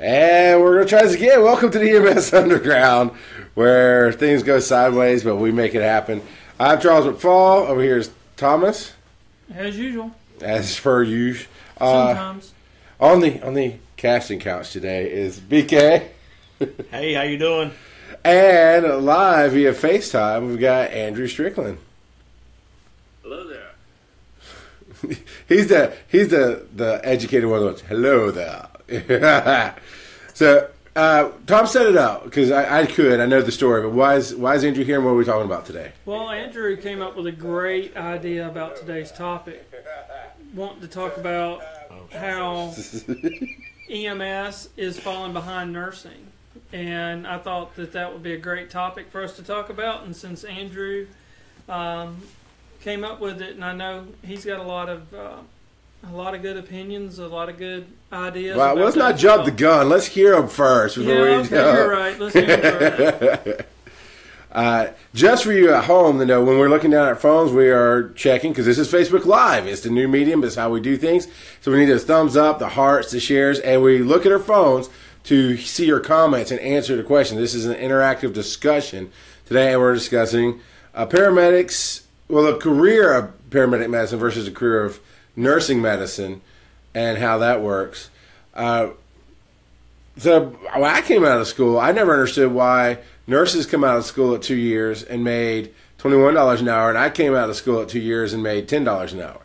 And we're going to try this again. Welcome to the EMS Underground, where things go sideways, but we make it happen. I'm Charles McFall. Over here is Thomas. As usual. As per usual. Sometimes. On the casting couch today is BK. Hey, how you doing? And live via FaceTime, we've got Andrew Strickland. Hello there. he's the educated one of those. Hello there. So Tom set it up because I know the story, but why is Andrew here and what are we talking about today? Well, Andrew came up with a great idea about today's topic. Wanting to talk about how EMS is falling behind nursing. And I thought that would be a great topic for us to talk about. And since Andrew came up with it, and I know he's got a lot of good opinions, a lot of good ideas. Well, let's not jump the gun. Let's hear them first before we go. You're right. Let's hear them first. Just for you at home to know, when we're looking down at our phones, we are checking, because this is Facebook Live. It's the new medium. It's how we do things. So we need those thumbs up, the hearts, the shares, and we look at our phones to see your comments and answer the question. This is an interactive discussion today, and we're discussing paramedics, the career of paramedic medicine versus the career of nursing medicine and how that works. So when I came out of school, I never understood why nurses come out of school at 2 years and made $21 an hour, and I came out of school at 2 years and made $10 an hour.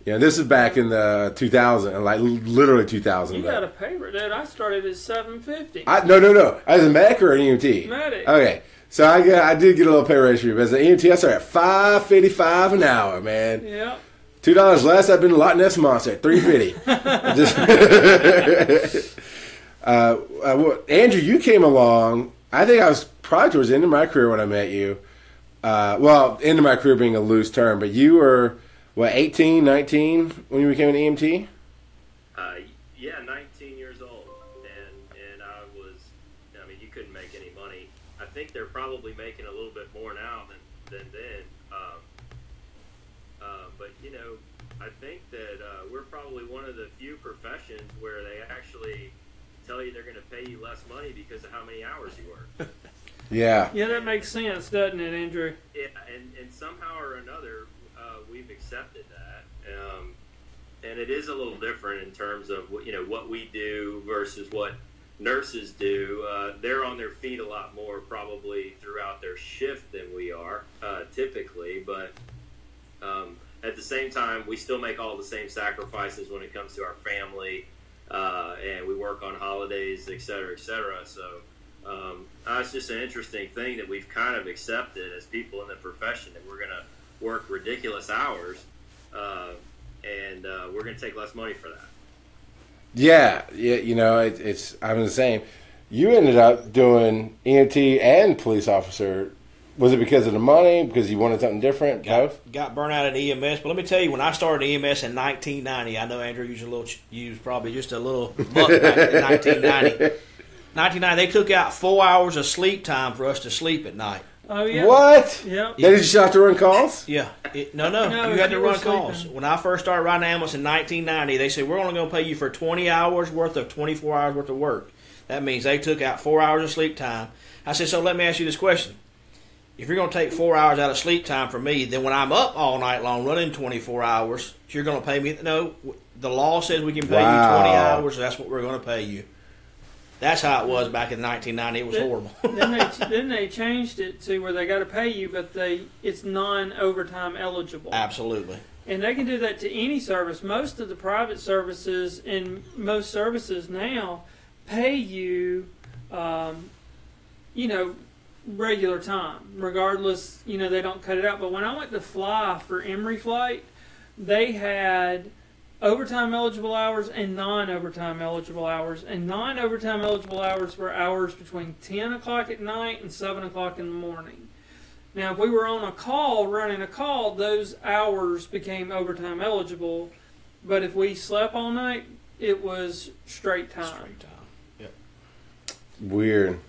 Yeah, this is back in the 2000, like literally 2000. You got a pay rate. I started at $7.50. No. I was a medic or an EMT? Medic. Okay. So I did get a little pay raise for you, but as an EMT, I started at $5.55 an hour, man. Yep. $2 less. I've been a lot less monster at $3.50. Andrew, you came along. I think I was probably towards the end of my career when I met you. End of my career being a loose term, but you were 18, 19 when you became an EMT? Yeah, 19 years old, and I mean, you couldn't make any money. I think they're probably making a little bit more now than then. But I think that we're probably one of the few professions where they actually tell you they're going to pay you less money because of how many hours you work. Yeah. Yeah, that makes sense, doesn't it, Andrew? Yeah, and somehow or another, we've accepted that. And it is a little different in terms of what we do versus what nurses do. They're on their feet a lot more probably throughout their shift than we are typically, but at the same time, we still make all the same sacrifices when it comes to our family, and we work on holidays, et cetera, et cetera. So it's just an interesting thing that we've kind of accepted as people in the profession, that we're going to work ridiculous hours, and we're going to take less money for that. Yeah, it's I'm the same. You ended up doing EMT and police officer. Was it because of the money? Because you wanted something different? Got burnt out at EMS. But let me tell you, when I started EMS in 1990, I know Andrew used probably just a little buck back in 1990. 1990, they took out 4 hours of sleep time for us to sleep at night. Oh, yeah. What? Yeah. Did you just have to run calls? Yeah. No, you had to run calls. Sleeping. When I first started riding ambulance in 1990, they said, we're only going to pay you for 20 hours worth of 24 hours worth of work. That means they took out 4 hours of sleep time. I said, so let me ask you this question. If you're going to take 4 hours out of sleep time for me, then when I'm up all night long running 24 hours, you're going to pay me? No, the law says we can pay you 20 hours, so that's what we're going to pay you. That's how it was back in 1990. It was horrible. Then they changed it to where they got to pay you, but it's non-overtime eligible. Absolutely. And they can do that to any service. Most of the private services and most services now pay you, regular time, regardless. They don't cut it out. But when I went to fly for Emory flight, they had overtime eligible hours and non-overtime eligible hours. And non-overtime eligible hours were hours between 10 o'clock at night and 7 o'clock in the morning. Now, if we were on a call, running a call, those hours became overtime eligible. But if we slept all night, it was straight time. Straight time. Yep. Weird.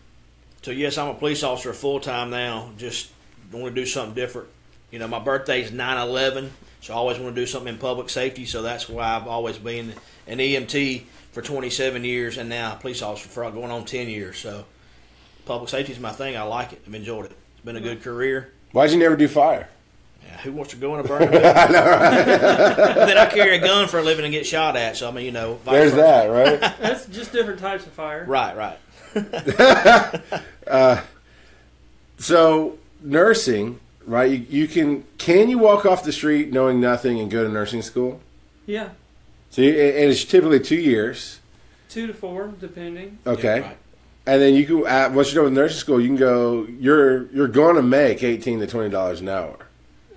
So, yes, I'm a police officer full-time now. Just want to do something different. My birthday's 9/11. So I always want to do something in public safety. So that's why I've always been an EMT for 27 years, and now a police officer for going on 10 years. So public safety is my thing. I like it. I've enjoyed it. It's been a good career. Why'd you never do fire? Yeah, who wants to go in a burning building? I know, right? Then I carry a gun for a living and get shot at. So I mean, there's that, right? That's just different types of fire. Right. So nursing, right? You can you walk off the street knowing nothing and go to nursing school? Yeah. So and it's typically 2 years. 2 to 4, depending. Okay. Yeah, right. And then you can, once you're done with nursing school, you can go. You're going to make $18 to $20 an hour,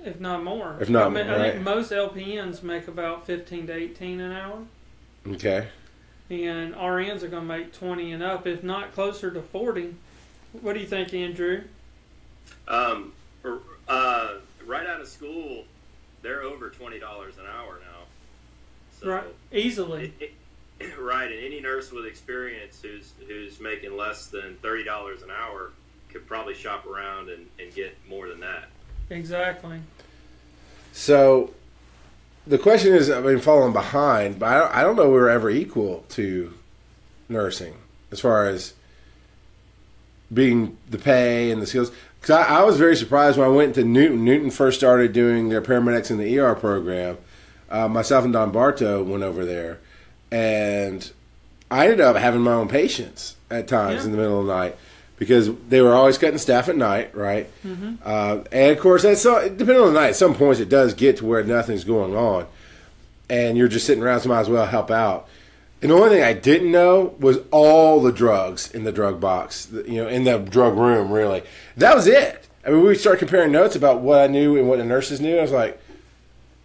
if not more. If not more, more, I right. think most LPNs make about 15 to 18 an hour, Okay. and RNs are going to make 20 and up, if not closer to 40. What do you think, Andrew? Right out of school, they're over $20 an hour now. So Right, easily. Right, and any nurse with experience who's making less than $30 an hour could probably shop around and get more than that. Exactly. So the question is, I mean, falling behind, but I don't know we were ever equal to nursing as far as being the pay and the skills. Because I was very surprised when I went to Newton. Newton first started doing their paramedics in the ER program. Myself and Don Bartow went over there, and I ended up having my own patients at times in the middle of the night because they were always cutting staff at night, right? Mm-hmm. And of course, depending on the night, at some points it does get to where nothing's going on, and you're just sitting around, so might as well help out. And the only thing I didn't know was all the drugs in the drug box, in the drug room, really. That was it. I mean, we started comparing notes about what I knew and what the nurses knew. I was like,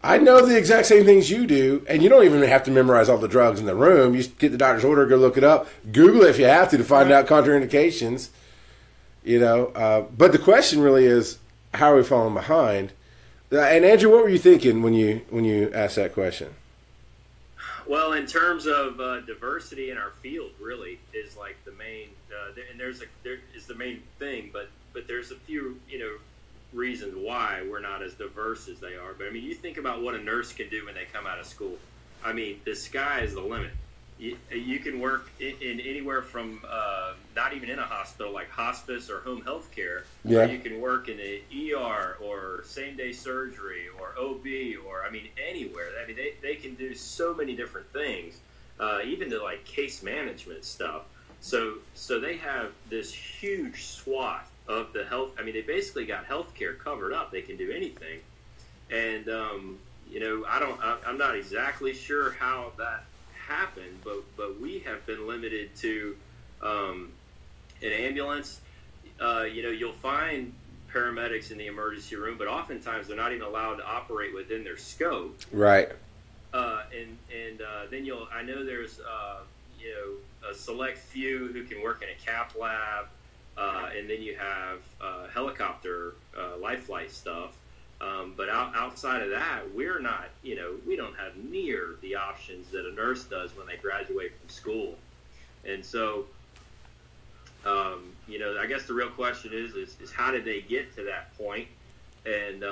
I know the exact same things you do, and you don't even have to memorize all the drugs in the room. You get the doctor's order, go look it up, Google it if you have to find out contraindications. But the question really is, how are we falling behind? And Andrew, what were you thinking when you asked that question? Well, in terms of diversity in our field, really is like the main, and there is the main thing. But there's a few reasons why we're not as diverse as they are. But I mean, you think about what a nurse can do when they come out of school. I mean, the sky is the limit. You can work in anywhere from not even in a hospital, like hospice or home health care. Yeah. You can work in the ER or same-day surgery or OB or, I mean, anywhere. I mean, they can do so many different things, even to, like, case management stuff. So they have this huge swath of the health. I mean, they basically got health care covered up. They can do anything. And, I'm not exactly sure how that happened, but we have been limited to an ambulance. You'll find paramedics in the emergency room, but oftentimes they're not even allowed to operate within their scope. Right. And then I know there's a select few who can work in a cath lab, and then you have helicopter life flight stuff. But outside of that, we're not, we don't have near the options that a nurse does when they graduate from school. And so, I guess the real question is how did they get to that point? And,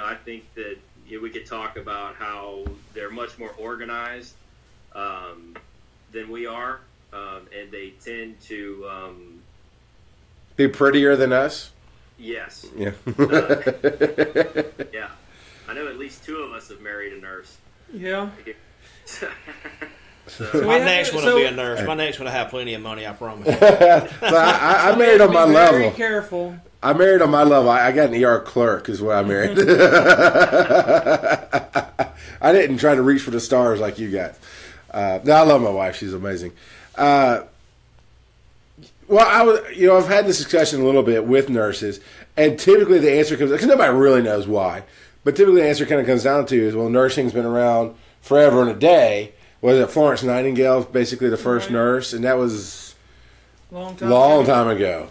I think that we could talk about how they're much more organized than we are, and they tend to be prettier than us. Yes. Yeah. Yeah. I know at least 2 of us have married a nurse. Yeah. My next one will be a nurse. My next one will have plenty of money, I promise. So I married on my level. Very careful. I married on my level. I got an ER clerk is what I married. I didn't try to reach for the stars like you guys. No, I love my wife. She's amazing. Well, I've had this discussion a little bit with nurses, and typically the answer comes, because nobody really knows why, but typically the answer kind of comes down to is, well, nursing's been around forever and a day. Was it Florence Nightingale, basically the first nurse, and that was long time ago.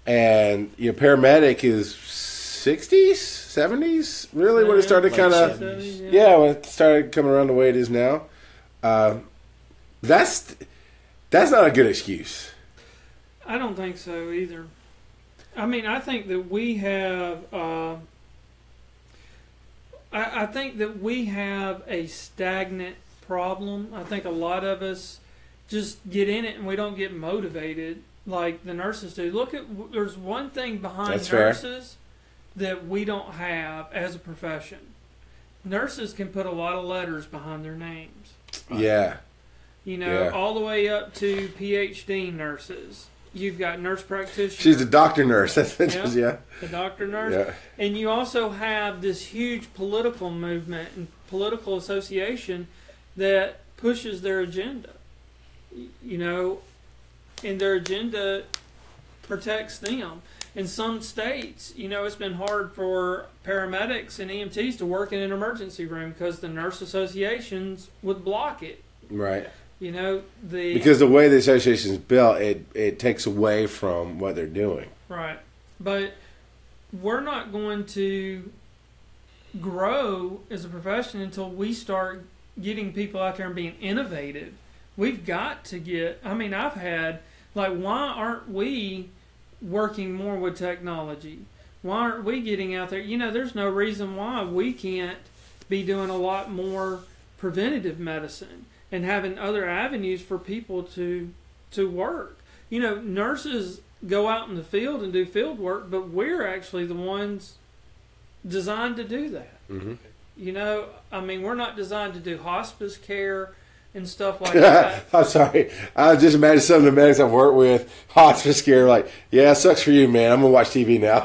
And paramedic is 60s, 70s, really, when it started kind of, when it started coming around the way it is now. That's not a good excuse. I don't think so either. I mean, I think that we have, I I think that we have a stagnant problem. I think a lot of us just get in it and we don't get motivated like the nurses do. There's one thing behind That's nurses that we don't have as a profession. Nurses can put a lot of letters behind their names. Yeah. You know, all the way up to PhD nurses. You've got nurse practitioners. She's a doctor nurse. That's interesting. Yeah. The doctor nurse. Yeah. And you also have this huge political movement and political association that pushes their agenda. You know, and their agenda protects them. In some states, you know, it's been hard for paramedics and EMTs to work in an emergency room because the nurse associations would block it. Right. You know, because the way the association is built, it takes away from what they're doing. Right. But we're not going to grow as a profession until we start getting people out there and being innovative. We've got to get, I mean, I've had, like, why aren't we working more with technology? Why aren't we getting out there? You know, there's no reason why we can't be doing a lot more preventative medicine and having other avenues for people to work. You know, nurses go out in the field and do field work, but we're actually the ones designed to do that. Mm-hmm. You know, I mean, we're not designed to do hospice care and stuff like that. I'm sorry. I was just imagine some of the medics I've worked with, hospice care, like, yeah, it sucks for you, man. I'm going to watch TV now.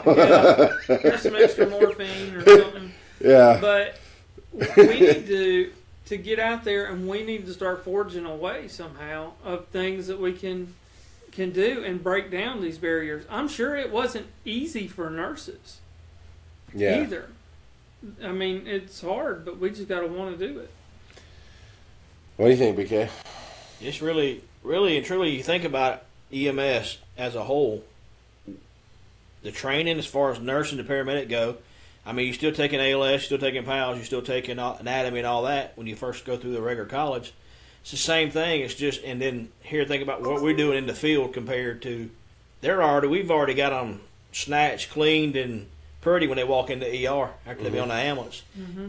Here's some extra morphine or something. Yeah. But we need to get out there, and we need to start forging a way somehow of things that we can do and break down these barriers. I'm sure it wasn't easy for nurses either. I mean, it's hard, but we just got to want to do it. What do you think, BK? It's really and truly, you think about EMS as a whole, the training as far as nurse and the paramedic go, I mean, you're still taking ALS, you're still taking PALS, you're still taking anatomy and all that when you first go through the regular college. It's the same thing. It's just, and then here, think about what we're doing in the field compared to, we've already got them snatched, cleaned, and pretty when they walk into ER after they be on the ambulance. Mm-hmm.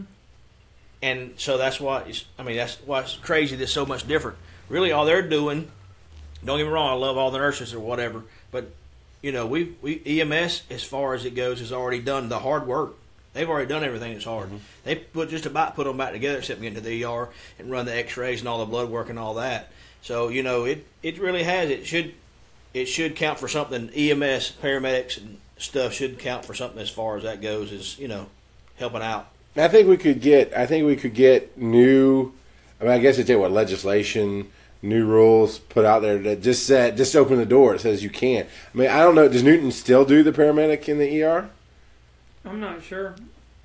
And so that's why that's why it's crazy that's so much different. Really, all they're doing, don't get me wrong, I love all the nurses or whatever, but, you know, we EMS, as far as it goes, has already done the hard work. They've already done everything that's hard. Mm-hmm. They just about put them back together, except get into the ER and run the X-rays and all the blood work and all that. So, you know, it really has. It should count for something. EMS, paramedics, and stuff should count for something as far as that goes, as, you know, helping out. I think we could get new. I mean, I guess it's legislation, new rules put out there that just open the door. It says you can't. I mean, I don't know. Does Newton still do the paramedic in the ER? I'm not sure.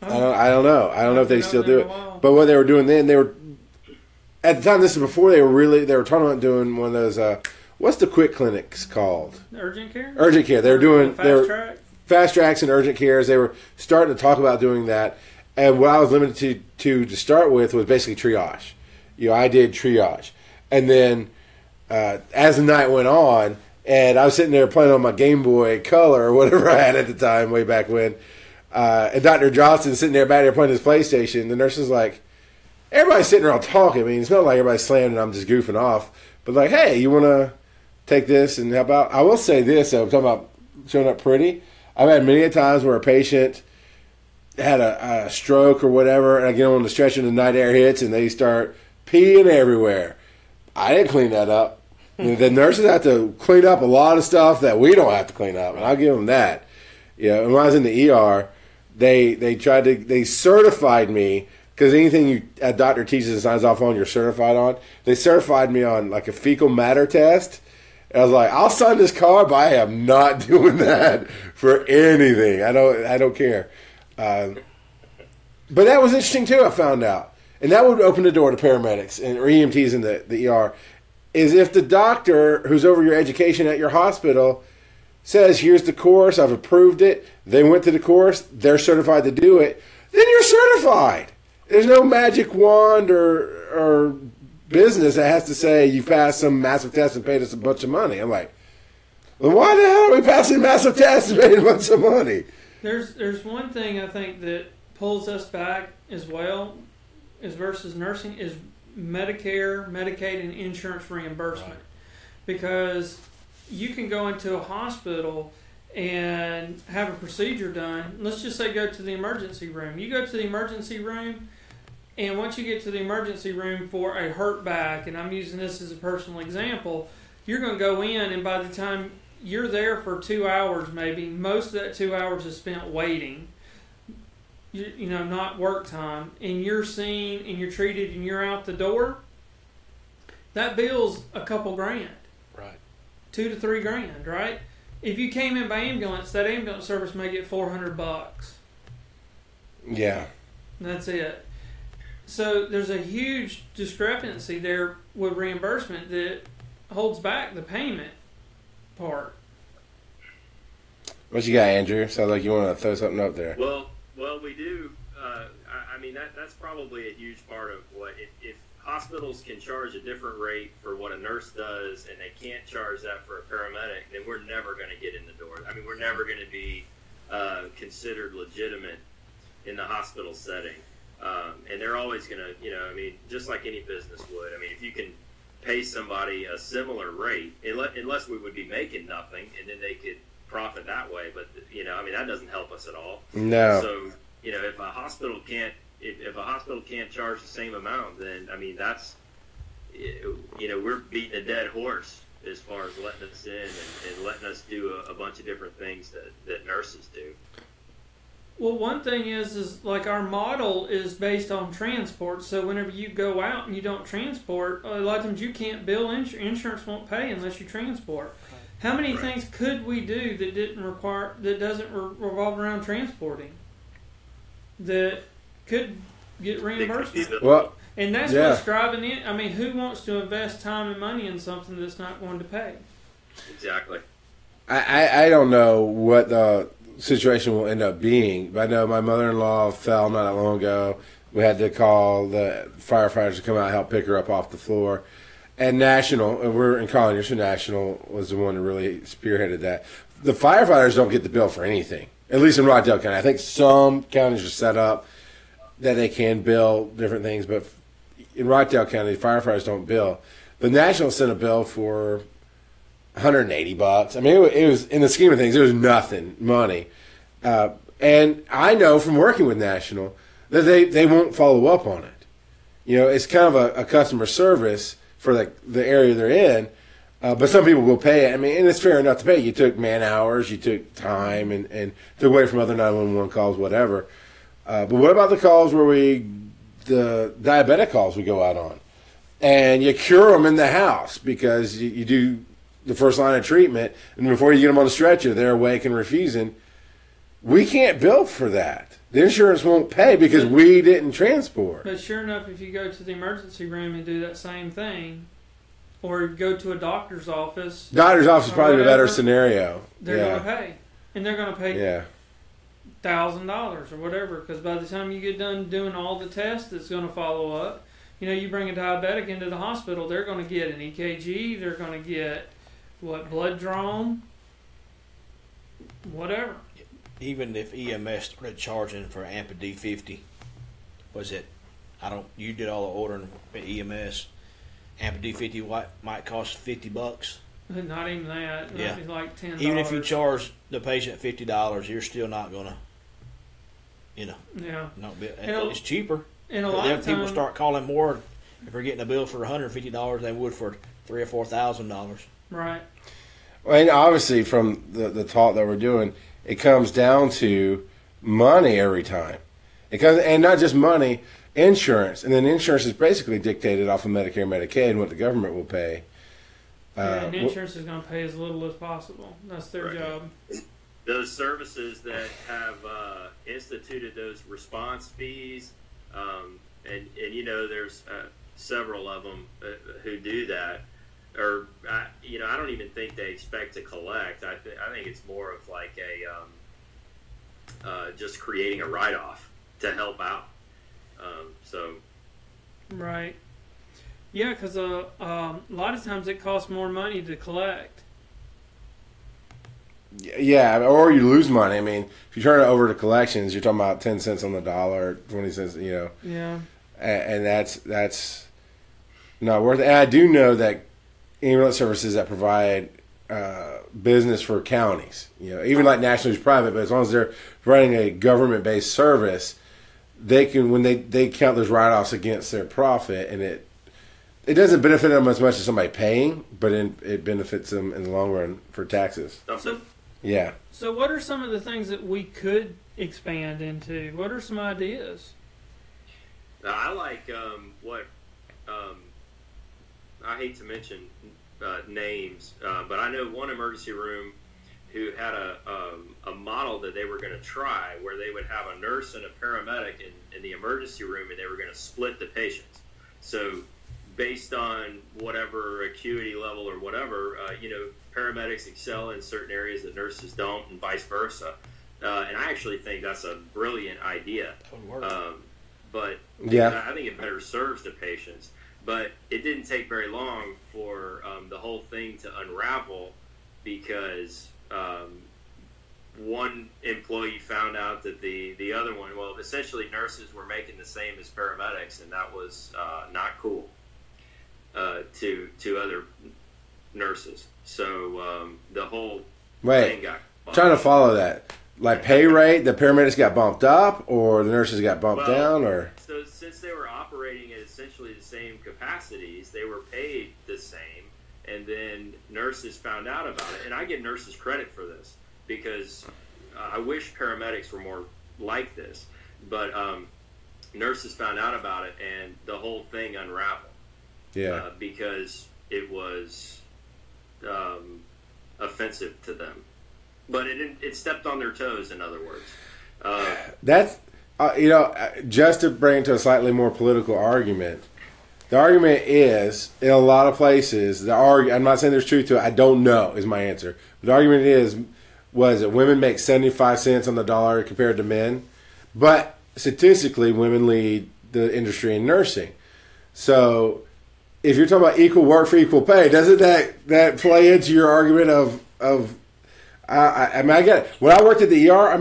I don't know. I don't know if they still do it. But what they were doing then, they were at the time. This is before they were talking about doing one of those. What's the quick clinics called? Urgent care. Urgent care. They were doing fast tracks and urgent cares. They were starting to talk about doing that. And what I was limited to start with was basically triage. You know, I did triage. And then as the night went on, and I was sitting there playing on my Game Boy Color or whatever I had at the time, way back when, and Dr. Johnson's sitting there back there playing his PlayStation, the nurse is like, everybody's sitting around talking. I mean, it's not like everybody's slamming and I'm just goofing off. But like, hey, you want to take this and help out? I will say this, though, I'm talking about showing up pretty. I've had many times where a patient had a stroke or whatever, and I get on the stretcher and the night air hits and they start peeing everywhere. I didn't clean that up. The nurses have to clean up a lot of stuff that we don't have to clean up, and I'll give them that. You know, and when I was in the ER, they certified me, because anything a doctor teaches and signs off on, you're certified on. They certified me on like a fecal matter test. And I was like, I'll sign this card, but I am not doing that for anything. I don't care. But that was interesting too, I found out. And that would open the door to paramedics or EMTs in the ER, is if the doctor who's over your education at your hospital says, here's the course, I've approved it, they went to the course, they're certified to do it, then you're certified. There's no magic wand or business that has to say you passed some massive test and paid us a bunch of money. I'm like, well, why the hell are we passing massive tests and paying a bunch of money? There's one thing I think that pulls us back as well as versus nursing is Medicare, Medicaid, and insurance reimbursement. Right. Because you can go into a hospital and have a procedure done. Let's just say go to the emergency room. You go to the emergency room, and once you get to the emergency room for a hurt back, and I'm using this as a personal example, you're going to go in, and by the time you're there for 2 hours maybe, most of that 2 hours is spent waiting, you know, not work time, and you're seen and you're treated and you're out the door, that bill's a couple grand. Right. $2 to $3 grand, right? If you came in by ambulance, that ambulance service may get $400. Yeah. That's it. So there's a huge discrepancy there with reimbursement that holds back the payment part. What you got, Andrew? Sounds like you want to throw something up there. Well, we do. I mean, that's probably a huge part of what if hospitals can charge a different rate for what a nurse does, and they can't charge that for a paramedic, then we're never going to get in the door. I mean, we're never going to be considered legitimate in the hospital setting. And they're always going to, you know, I mean, just like any business would. I mean, if you can pay somebody a similar rate, unless we would be making nothing, and then they could profit that way. But, you know, I mean, that doesn't help us at all. No. So, you know, if a hospital can't charge the same amount, then, I mean, that's, you know, we're beating a dead horse as far as letting us in and letting us do a bunch of different things that nurses do. Well, one thing is like our model is based on transport. So whenever you go out and you don't transport, a lot of times you can't bill insurance won't pay unless you transport. How many things could we do that doesn't revolve around transporting that could get reimbursement? Well, and that's what's driving it. I mean, who wants to invest time and money in something that's not going to pay? Exactly. I don't know what the situation will end up being, but I know my mother-in-law fell not that long ago. We had to call the firefighters to come out and help pick her up off the floor. And National, and we're in Colliers, so National was the one that really spearheaded that. The firefighters don't get the bill for anything, at least in Rockdale County. I think some counties are set up that they can bill different things, but in Rockdale County, the firefighters don't bill. The National sent a bill for $180. I mean, it was in the scheme of things, it was nothing money. And I know from working with National that they won't follow up on it. You know, it's kind of a customer service for the area they're in, but some people will pay it. I mean, and it's fair enough to pay. You took man hours, you took time, and took away from other 911 calls, whatever. But what about the calls where the diabetic calls we go out on? And you cure them in the house because you do the first line of treatment, and before you get them on the stretcher, they're awake and refusing. We can't bill for that. The insurance won't pay because we didn't transport. But sure enough, if you go to the emergency room and do that same thing, or go to a doctor's office. Doctor's office is probably a better scenario. They're going to pay. And they're going to pay $1,000 or whatever, because by the time you get done doing all the tests that's going to follow up, you know, you bring a diabetic into the hospital, they're going to get an EKG, they're going to get, blood drawn, whatever. Even if EMS started charging for AMPA D50, was it? You did all the ordering at EMS. AMPA D50 might cost $50. Not even that. Yeah. Maybe like $10. Even if you charge the patient $50, you're still not gonna, you know. Yeah. It's cheaper. And a lot of people times, start calling more if they're getting a bill for $150 than would for $3,000 or $4,000. Right. Well, and obviously from the talk that we're doing, it comes down to money every time. It comes, and not just money, insurance. And then insurance is basically dictated off of Medicare, Medicaid, and what the government will pay. And insurance is going to pay as little as possible. That's their job. Those services that have instituted those response fees, and you know, there's several of them who do that. Or I don't even think they expect to collect. I think it's more of like just creating a write-off to help out. Right. Yeah, because a lot of times it costs more money to collect. Yeah, or you lose money. I mean, if you turn it over to collections, you're talking about 10 cents on the dollar, 20 cents, Yeah. And that's not worth it. And I do know that ambulance services that provide business for counties, even like National is private, but as long as they're running a government-based service, they can, when they count those write-offs against their profit, and it doesn't benefit them as much as somebody paying, but it benefits them in the long run for taxes. So, yeah. So what are some of the things that we could expand into? What are some ideas? I like I hate to mention names, but I know one emergency room who had a model that they were going to try where they would have a nurse and a paramedic in the emergency room, and they were going to split the patients. So based on whatever acuity level or whatever, paramedics excel in certain areas that nurses don't, and vice versa. And I actually think that's a brilliant idea. But yeah, I think it better serves the patients. But it didn't take very long for the whole thing to unravel because one employee found out that the other one, well, essentially nurses were making the same as paramedics, and that was not cool to other nurses. So the whole thing got bumped. Trying to follow that. Like pay rate, the paramedics got bumped up, or the nurses got bumped down, or so since they were operating at essentially the same capacities, they were paid the same, and then nurses found out about it. And I give nurses credit for this because I wish paramedics were more like this, but nurses found out about it, and the whole thing unraveled. Yeah, because it was offensive to them. But it stepped on their toes, in other words. That's, just to bring it to a slightly more political argument, the argument is, in a lot of places, I'm not saying there's truth to it, I don't know is my answer. But the argument was that women make 75 cents on the dollar compared to men. But statistically, women lead the industry in nursing. So if you're talking about equal work for equal pay, doesn't that play into your argument of I get it. When I worked at the ER,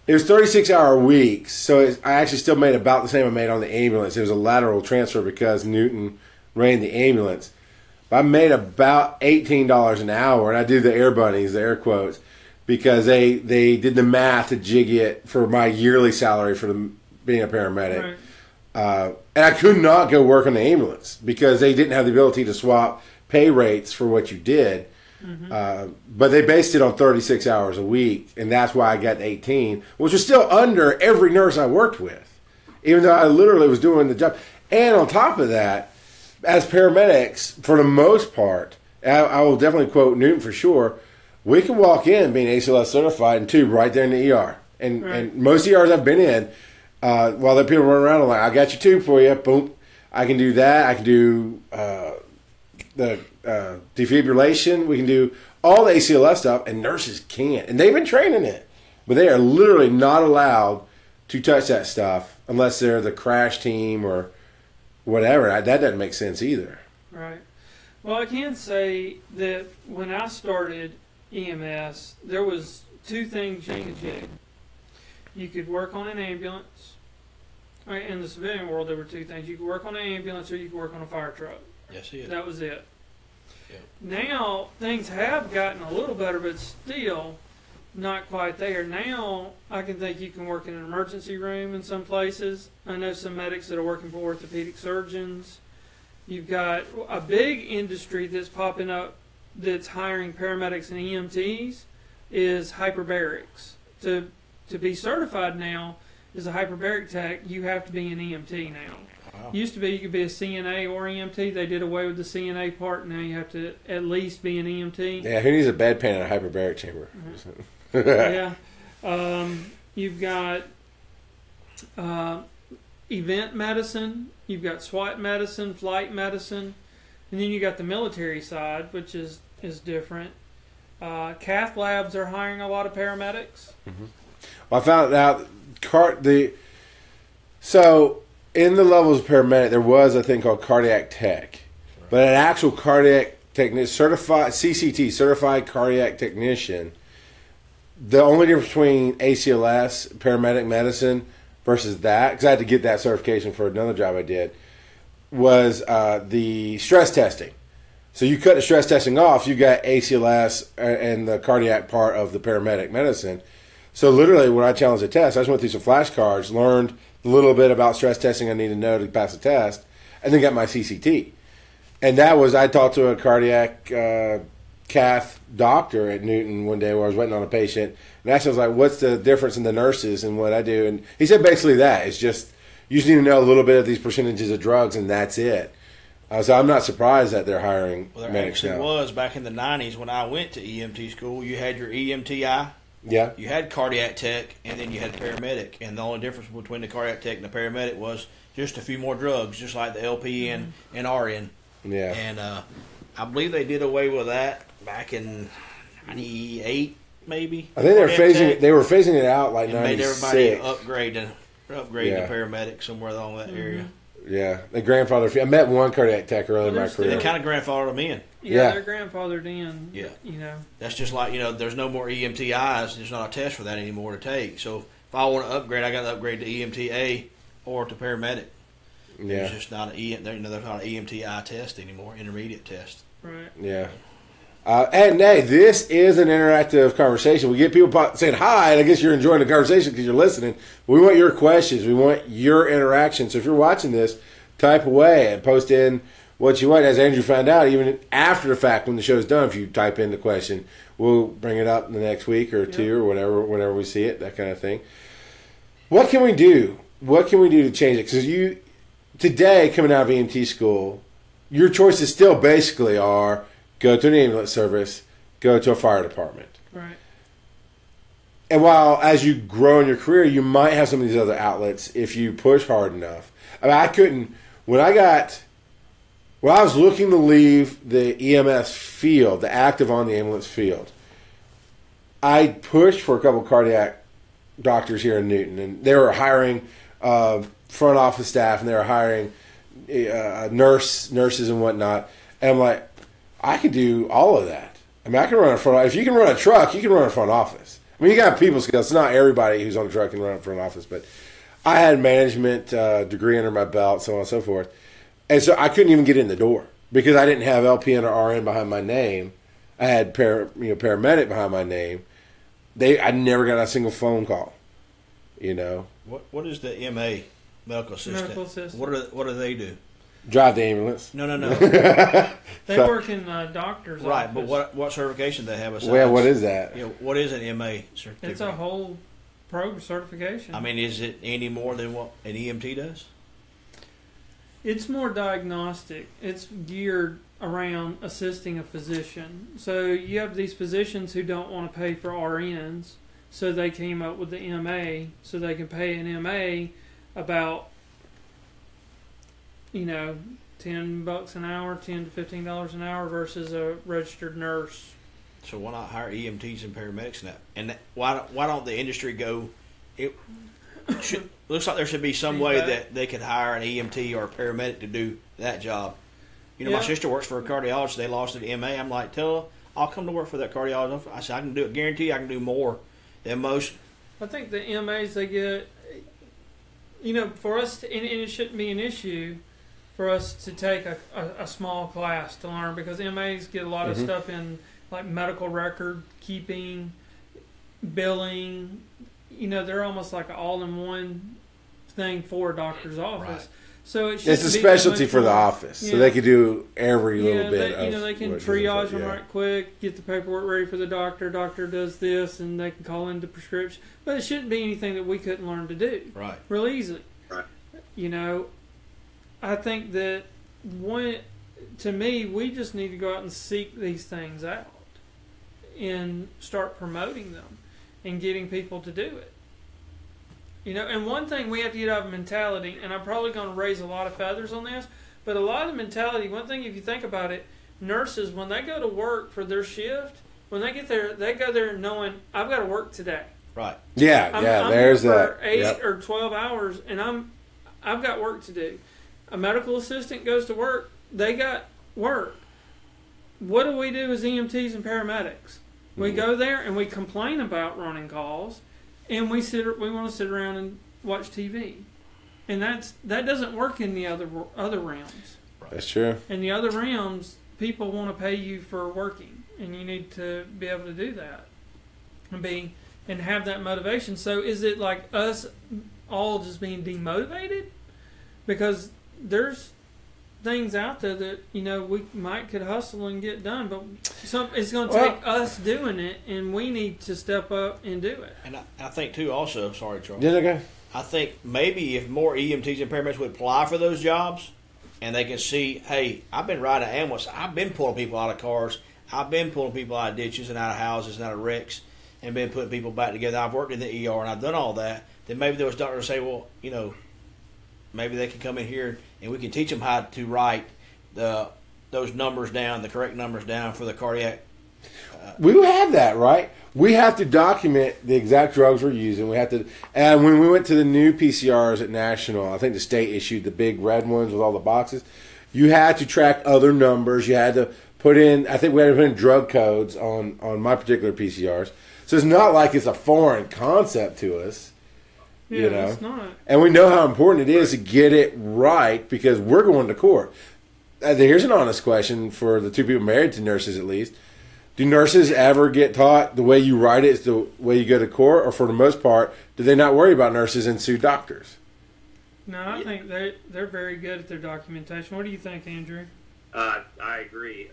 it was 36-hour weeks, so I actually still made about the same I made on the ambulance. It was a lateral transfer because Newton ran the ambulance. But I made about $18 an hour, and I do the air bunnies, the air quotes, because they did the math to jig it for my yearly salary for being a paramedic. Right. And I could not go work on the ambulance because they didn't have the ability to swap pay rates for what you did. Mm-hmm. But they based it on 36 hours a week, and that's why I got 18, which was still under every nurse I worked with, even though I literally was doing the job. And on top of that, as paramedics, for the most part, I will definitely quote Newton for sure, we can walk in being ACLS certified and tube right there in the ER. And most ERs I've been in, while the people run around, I'm like, I got your tube for you, boom. I can do that. I can do the defibrillation. We can do all the ACLS stuff, and nurses can't. And they've been training it, but they are literally not allowed to touch that stuff unless they're the crash team or whatever. That doesn't make sense either. Right. Well, I can say that when I started EMS, there was two things you could do. You could work on an ambulance. Right, in the civilian world, there were two things. You could work on an ambulance or you could work on a fire truck. Yes, it is. That was it. Yeah. Now, things have gotten a little better, but still not quite there. Now, I can think you can work in an emergency room in some places. I know some medics that are working for orthopedic surgeons. You've got a big industry that's popping up that's hiring paramedics and EMTs is hyperbarics. To be certified now as a hyperbaric tech, you have to be an EMT now. Wow. Used to be you could be a CNA or EMT. They did away with the CNA part. Now you have to at least be an EMT. Yeah, who needs a bedpan in a hyperbaric chamber? Mm-hmm. Yeah. You've got event medicine. You've got SWAT medicine, flight medicine. And then you got the military side, which is different. Cath labs are hiring a lot of paramedics. Mm-hmm. Well, I found out so in the levels of paramedic, there was a thing called cardiac tech, but an actual cardiac certified CCT, certified cardiac technician, the only difference between ACLS, paramedic medicine, versus that, because I had to get that certification for another job I did, was the stress testing. So you cut the stress testing off, you got ACLS and the cardiac part of the paramedic medicine. So literally when I challenged the test, I just went through some flashcards, learned a little bit about stress testing I need to know to pass the test, and then got my CCT. And that was, I talked to a cardiac cath doctor at Newton one day where I was waiting on a patient, and asked him, I was like, what's the difference in the nurses and what I do? And he said basically that. It's just, you just need to know a little bit of these percentages of drugs, and that's it. So I'm not surprised that they're hiring well, there medics actually now. was back in the 90s when I went to EMT school. You had your EMTI, Yeah. you had cardiac tech, and then you had paramedic. And the only difference between the cardiac tech and the paramedic was just a few more drugs, just like the LP and RN. Yeah. And I believe they did away with that back in 98, maybe. I think they were phasing it out like and made 96. everybody upgrade to Yeah. paramedic somewhere along that area. Yeah, the grandfather. I met one cardiac tech early in my Well, career. They kind of grandfathered them in. Yeah. They're grandfathered in. Yeah. You know. That's just like, there's no more EMTIs. There's not a test for that anymore to take. So if I want to upgrade, I got to upgrade to EMTA or to paramedic. Yeah, There's just not there's not an EMTI test anymore, intermediate test. Right. yeah. And hey, this is an interactive conversation. We get people saying hi, and I guess you're enjoying the conversation because you're listening. We want your questions. We want your interaction. So if you're watching this, type away and post in what you want. As Andrew found out, even after the fact, when the show's done, if you type in the question, we'll bring it up in the next week or two or whenever we see it, that kind of thing. What can we do? What can we do to change it? Because today, coming out of EMT school, your choices still basically are go to an ambulance service, go to a fire department. Right. And while as you grow in your career, you might have some of these other outlets if you push hard enough. I mean, I couldn't, when I was looking to leave the EMS field, the active on the ambulance field, I pushed for a couple of cardiac doctors here in Newton, and they were hiring front office staff, and they were hiring nurses and whatnot. And I'm like, I could do all of that. I mean, I can run a front. If you can run a truck, you can run a front office. I mean, you got people skills. It's not everybody who's on a truck can run a front office, but I had a management degree under my belt, so on and so forth. And so I couldn't even get in the door because I didn't have LPN or RN behind my name. I had paramedic behind my name. I never got a single phone call. What is the MA, medical assistant? Medical assistant. What do they do? Drive the ambulance. No. They work in doctor's Right, office. but what certification do they have? Well, what is that? What is an MA certificate? It's a whole certification. I mean, is it any more than what an EMT does? It's more diagnostic. It's geared around assisting a physician. So you have these physicians who don't want to pay for RNs, so they came up with the MA, so they can pay an MA about $10 an hour, $10 to $15 an hour versus a registered nurse. So why not hire EMTs and paramedics now? And why don't the industry go? Looks like there should be some way that they could hire an EMT or a paramedic to do that job. My sister works for a cardiologist. They lost an MA. I'm like, tell her I'll come to work for that cardiologist. I said I can do it. Guarantee I can do more than most. I think the MAs they get, for us, and it shouldn't be an issue for us to take a small class to learn, because MAs get a lot of stuff in like medical record keeping, billing. They're almost like an all-in-one thing for a doctor's office. Right. So it's a specialty for the office, so they could do every little bit. They can triage them right quick, get the paperwork ready for the doctor. Doctor does this, and they can call in the prescription. But it shouldn't be anything that we couldn't learn to do. Right. Real easily. Right. I think that to me, we just need to go out and seek these things out and start promoting them and getting people to do it. And one thing we have to get out of mentality, and I'm probably going to raise a lot of feathers on this, but a lot of the mentality, one thing if you think about it, nurses, when they go to work for their shift, when they get there, they go there knowing, I've got to work today. Right. I'm there's here that. For 8 or 12 hours, and I've got work to do. A medical assistant goes to work, they got work. what do we do as EMTs and paramedics? We go there and we complain about running calls, and we want to sit around and watch TV, and that doesn't work in the other realms. That's true. In the other realms, people want to pay you for working, and you need to be able to do that and have that motivation. So is it like us all just being demotivated? Because there's things out there that, we could hustle and get done, but it's going to take us doing it, and we need to step up and do it. And I think, too, also, sorry, Charles. Yeah, okay. I think maybe if more EMTs and paramedics would apply for those jobs, and they can see, hey, I've been riding an ambulance, I've been pulling people out of cars, I've been pulling people out of ditches and out of houses and out of wrecks, and been putting people back together. I've worked in the ER and I've done all that. Then maybe those doctors say, well, maybe they can come in here and we can teach them how to write those numbers down, the correct numbers down for the cardiac. We have that, right? We have to document the exact drugs we're using. We have to, and when we went to the new PCRs at National, I think the state issued the big red ones with all the boxes. You had to track other numbers. You had to put in, I think we had to put in drug codes on my particular PCRs. So it's not like it's a foreign concept to us. Yeah, it's not. And we know how important it is to get it right because we're going to court. Here's an honest question for the two people married to nurses, at least. Do nurses ever get taught the way you write it is the way you go to court, or for the most part, do they not worry about nurses and sue doctors? No, I think they're very good at their documentation. What do you think, Andrew? I agree.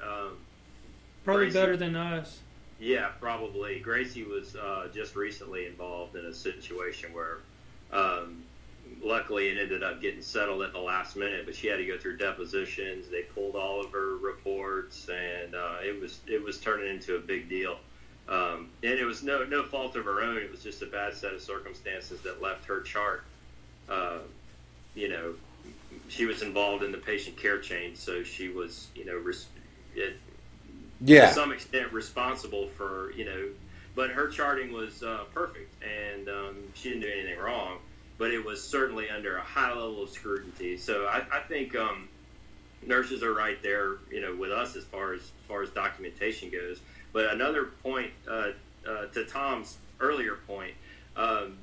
Probably Gracie, better than us. Yeah, probably. Gracie was just recently involved in a situation where, luckily, it ended up getting settled at the last minute. But she had to go through depositions. They pulled all of her reports, and it was turning into a big deal. And it was no fault of her own. It was just a bad set of circumstances that left her chart. She was involved in the patient care chain, so she was, to some extent responsible for, but her charting was perfect, and she didn't do anything wrong, but it was certainly under a high level of scrutiny. So I think nurses are right there, with us as far as documentation goes. But another point to Tom's earlier point,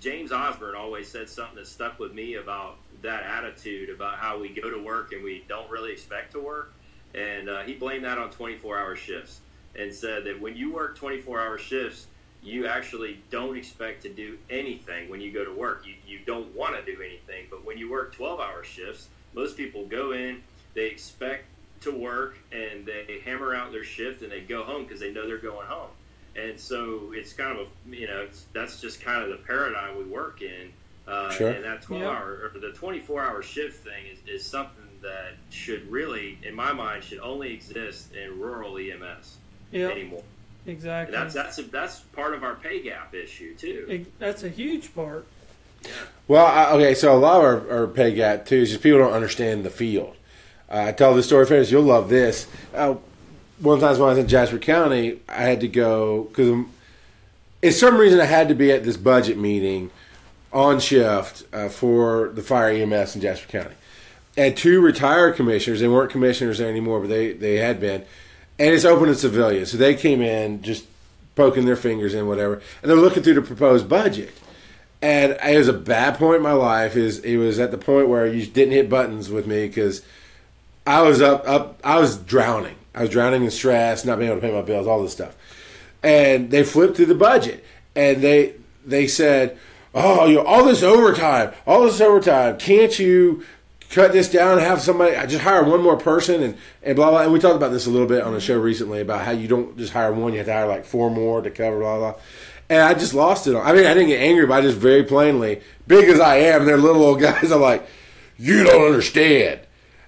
James Osborne always said something that stuck with me about that attitude about how we go to work and we don't really expect to work. And he blamed that on 24-hour shifts and said that when you work 24-hour shifts, you actually don't expect to do anything when you go to work. You don't want to do anything. But when you work 12-hour shifts, most people go in, they expect to work, and they hammer out their shift, and they go home because they know they're going home. And so it's kind of that's just kind of the paradigm we work in. Sure. And that 12-hour or the 24-hour shift thing is something that should really, in my mind, should only exist in rural EMS anymore. Exactly. And that's part of our pay gap issue too. That's a huge part. Well, okay, so a lot of our pay gap too is just people don't understand the field. I tell this story, friends. You'll love this. One time when I was in Jasper County, I had to go because for some reason I had to be at this budget meeting on shift for the fire EMS in Jasper County. And two retired commissioners, they weren't commissioners there anymore, but they had been. And it's open to civilians. So they came in just poking their fingers in, whatever. And they're looking through the proposed budget. And it was a bad point in my life. It was at the point where you didn't hit buttons with me because I was I was drowning. I was drowning in stress, not being able to pay my bills, all this stuff. And they flipped through the budget. And they said, oh, all this overtime, can't you cut this down and have somebody, just hire one more person and blah, blah. And we talked about this a little bit on the show recently about how you don't just hire one, you have to hire like four more to cover blah, blah. And I just lost it. I mean, I didn't get angry, but I just very plainly, big as I am, they're little old guys, I'm like, you don't understand.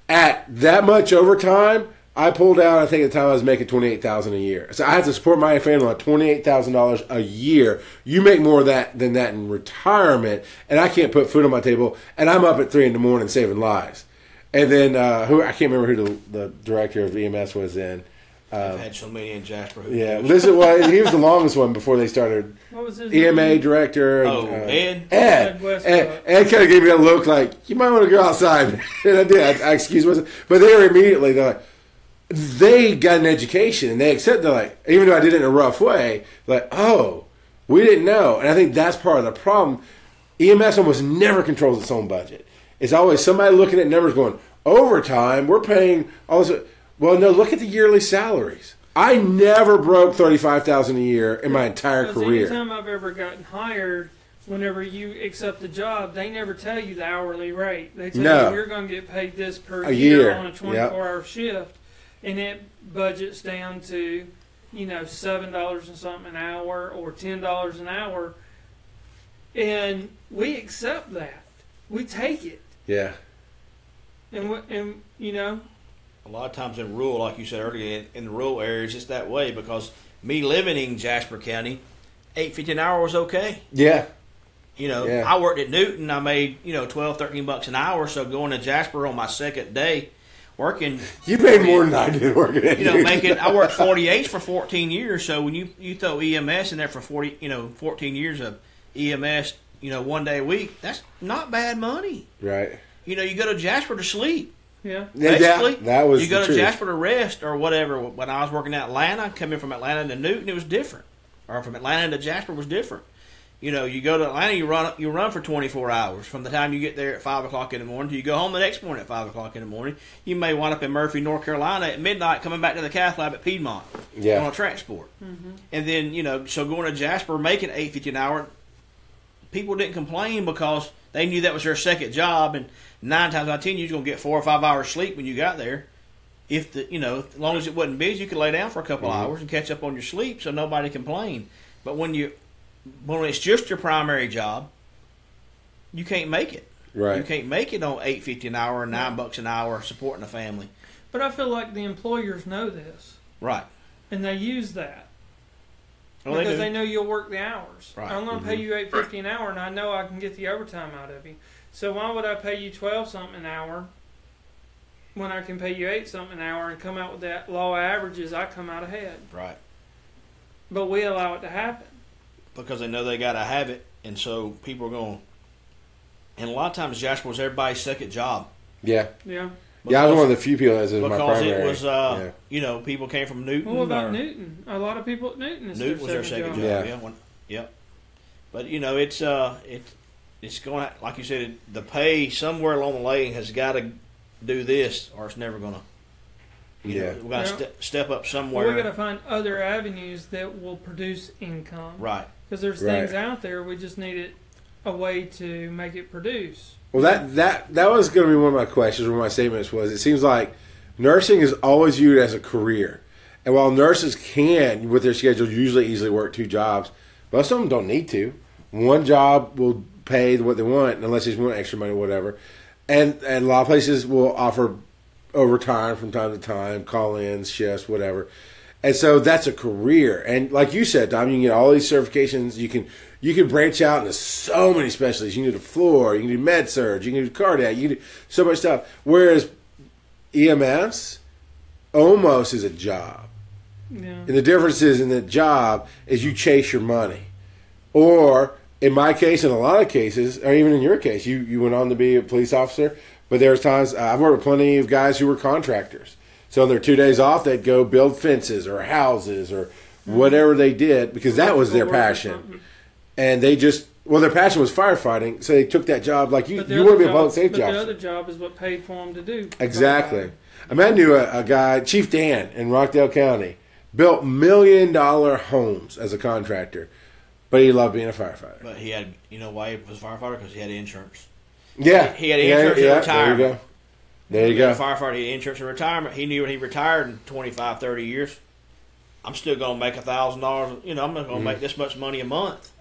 At that much overtime, I pulled out, I think at the time I was making $28,000 a year. So I had to support my family on $28,000 a year. You make more than that in retirement, and I can't put food on my table, and I'm up at 3 a.m. saving lives. And then, I can't remember who the director of EMS was then. I've had so many in Jasper. Yeah, listen, well, he was the longest one before they started. What was his EMA name? director. Ed? Ed kind of gave me a look like, you might want to go outside. And I did. I excused myself. But they were immediately, they're like, they got an education and they accept. They're like, even though I did it in a rough way, like, oh, we didn't know. And I think that's part of the problem. EMS almost never controls its own budget. It's always somebody looking at numbers going, overtime, we're paying all this. Well, no, look at the yearly salaries. I never broke $35,000 a year in my entire career. Anytime I've ever gotten hired, whenever you accept the job, they never tell you the hourly rate. They tell you you're going to get paid this per year on a 24-hour shift, and it budgets down to, $7 and something an hour or $10 an hour, and we accept that. We take it. Yeah. And a lot of times in rural, like you said earlier, in the rural areas, it's that way because me living in Jasper County, $8.50 an hour was okay. Yeah. I worked at Newton. I made, $12, $13 an hour. So going to Jasper on my second day working. You made more than I did working at Newton. I worked 48 for 14 years. So when you throw EMS in there for 14 years of EMS, 1 day a week, that's not bad money. Right. You go to Jasper to sleep. Yeah. Basically, that was you go the to truth. Jasper to rest or whatever. When I was working at Atlanta, coming from Atlanta to Newton, it was different. Or from Atlanta to Jasper was different. You go to Atlanta, you run for 24 hours from the time you get there at 5 o'clock in the morning till you go home the next morning at 5 o'clock in the morning. You may wind up in Murphy, North Carolina at midnight, coming back to the cath lab at Piedmont on a transport. Mm-hmm. And then so going to Jasper, making $8.50 an hour, people didn't complain because they knew that was their second job, and 9 times out of 10 you was going to get 4 or 5 hours sleep when you got there. If as long as it wasn't busy, you could lay down for a couple hours and catch up on your sleep, so nobody complained. But when it's just your primary job, you can't make it. Right. You can't make it on $8.50 an hour and $9 an hour supporting a family. But I feel like the employers know this. Right. And they use that. Well, because they know you'll work the hours. Right. I'm going to pay you $8.50 an hour, and I know I can get the overtime out of you. So why would I pay you $12 something an hour when I can pay you $8 something an hour and come out with that law of averages? I come out ahead. Right. But we allow it to happen because they know they got to have it, and so people are going. And a lot of times, Jasper was everybody's second job. Yeah. Yeah. Yeah, I was one of the few people that was my primary. Because it was, people came from Newton. Well, what about Newton? A lot of people at Newton. Newton was their second job. Yeah. But it's going to, like you said, the pay somewhere along the lane has got to do this, or it's never going to. We've got to step up somewhere. We've got to find other avenues that will produce income. Right. Because there's things out there, we just need a way to make it produce. Well, that was going to be one of my questions, one of my statements was, it seems like nursing is always viewed as a career. And while nurses can, with their schedule, usually easily work 2 jobs, most of them don't need to. One job will pay what they want, unless they just want extra money or whatever. And a lot of places will offer overtime from time to time, call-ins, shifts, whatever. And so that's a career. And like you said, Tom, you can get all these certifications. You can branch out into so many specialties. You can do the floor, you can do med surg, you can do cardiac, you can do so much stuff. Whereas EMS almost is a job. Yeah. And the difference is in the job is you chase your money. Or in my case, in a lot of cases, or even in your case, you went on to be a police officer. But there's times, I've worked with plenty of guys who were contractors. So on their 2 days off, they'd go build fences or houses or whatever they did because that was their passion. And they just, their passion was firefighting, so they took that job like you want to be a public safety officer. But the other job is what paid for them to do. Exactly. I mean, I knew a guy, Chief Dan in Rockdale County, built $1 million homes as a contractor, but he loved being a firefighter. But he had, why he was a firefighter? Because he had insurance. Yeah. He had insurance and retirement. There you go. A firefighter, he had insurance and retirement. He knew when he retired in 25, 30 years, I'm still going to make $1,000. I'm not going to make this much money a month.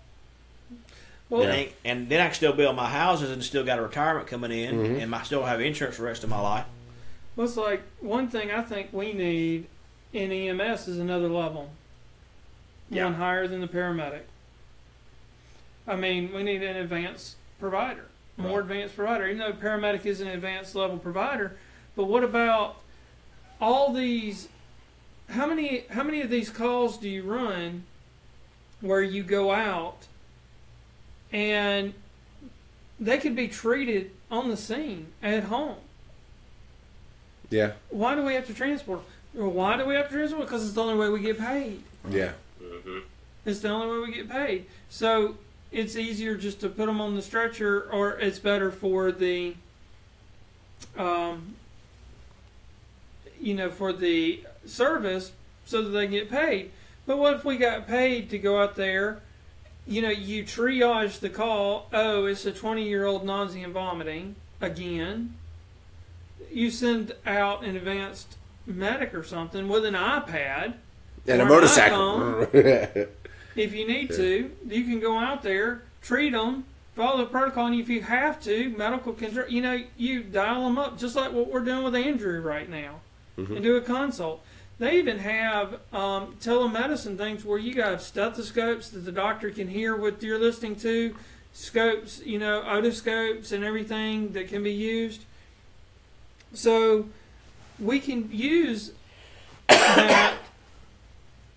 Well, and then I can still build my houses and still got a retirement coming in, and I still have insurance for the rest of my life. Well, it's like one thing I think we need in EMS is another level. Yeah. One higher than the paramedic. I mean, we need an advanced provider. More advanced provider. Even though paramedic is an advanced level provider, but what about all these? How many of these calls do you run where you go out and they could be treated on the scene at home? Yeah. Why do we have to transport them? Well, why do we have to transport? Because it's the only way we get paid. Yeah. Mm-hmm. It's the only way we get paid. So it's easier just to put them on the stretcher, or it's better for the, for the service so that they get paid. But what if we got paid to go out there? You triage the call. Oh, it's a 20-year-old nausea and vomiting again. You send out an advanced medic or something with an iPad And or a an motorcycle. iPhone. If you need to, you can go out there, treat them, follow the protocol, and if you have to, medical control, you dial them up, just like what we're doing with Andrew right now, and do a consult. They even have telemedicine things where you got stethoscopes that the doctor can hear what you're listening to, scopes, otoscopes and everything that can be used. So we can use that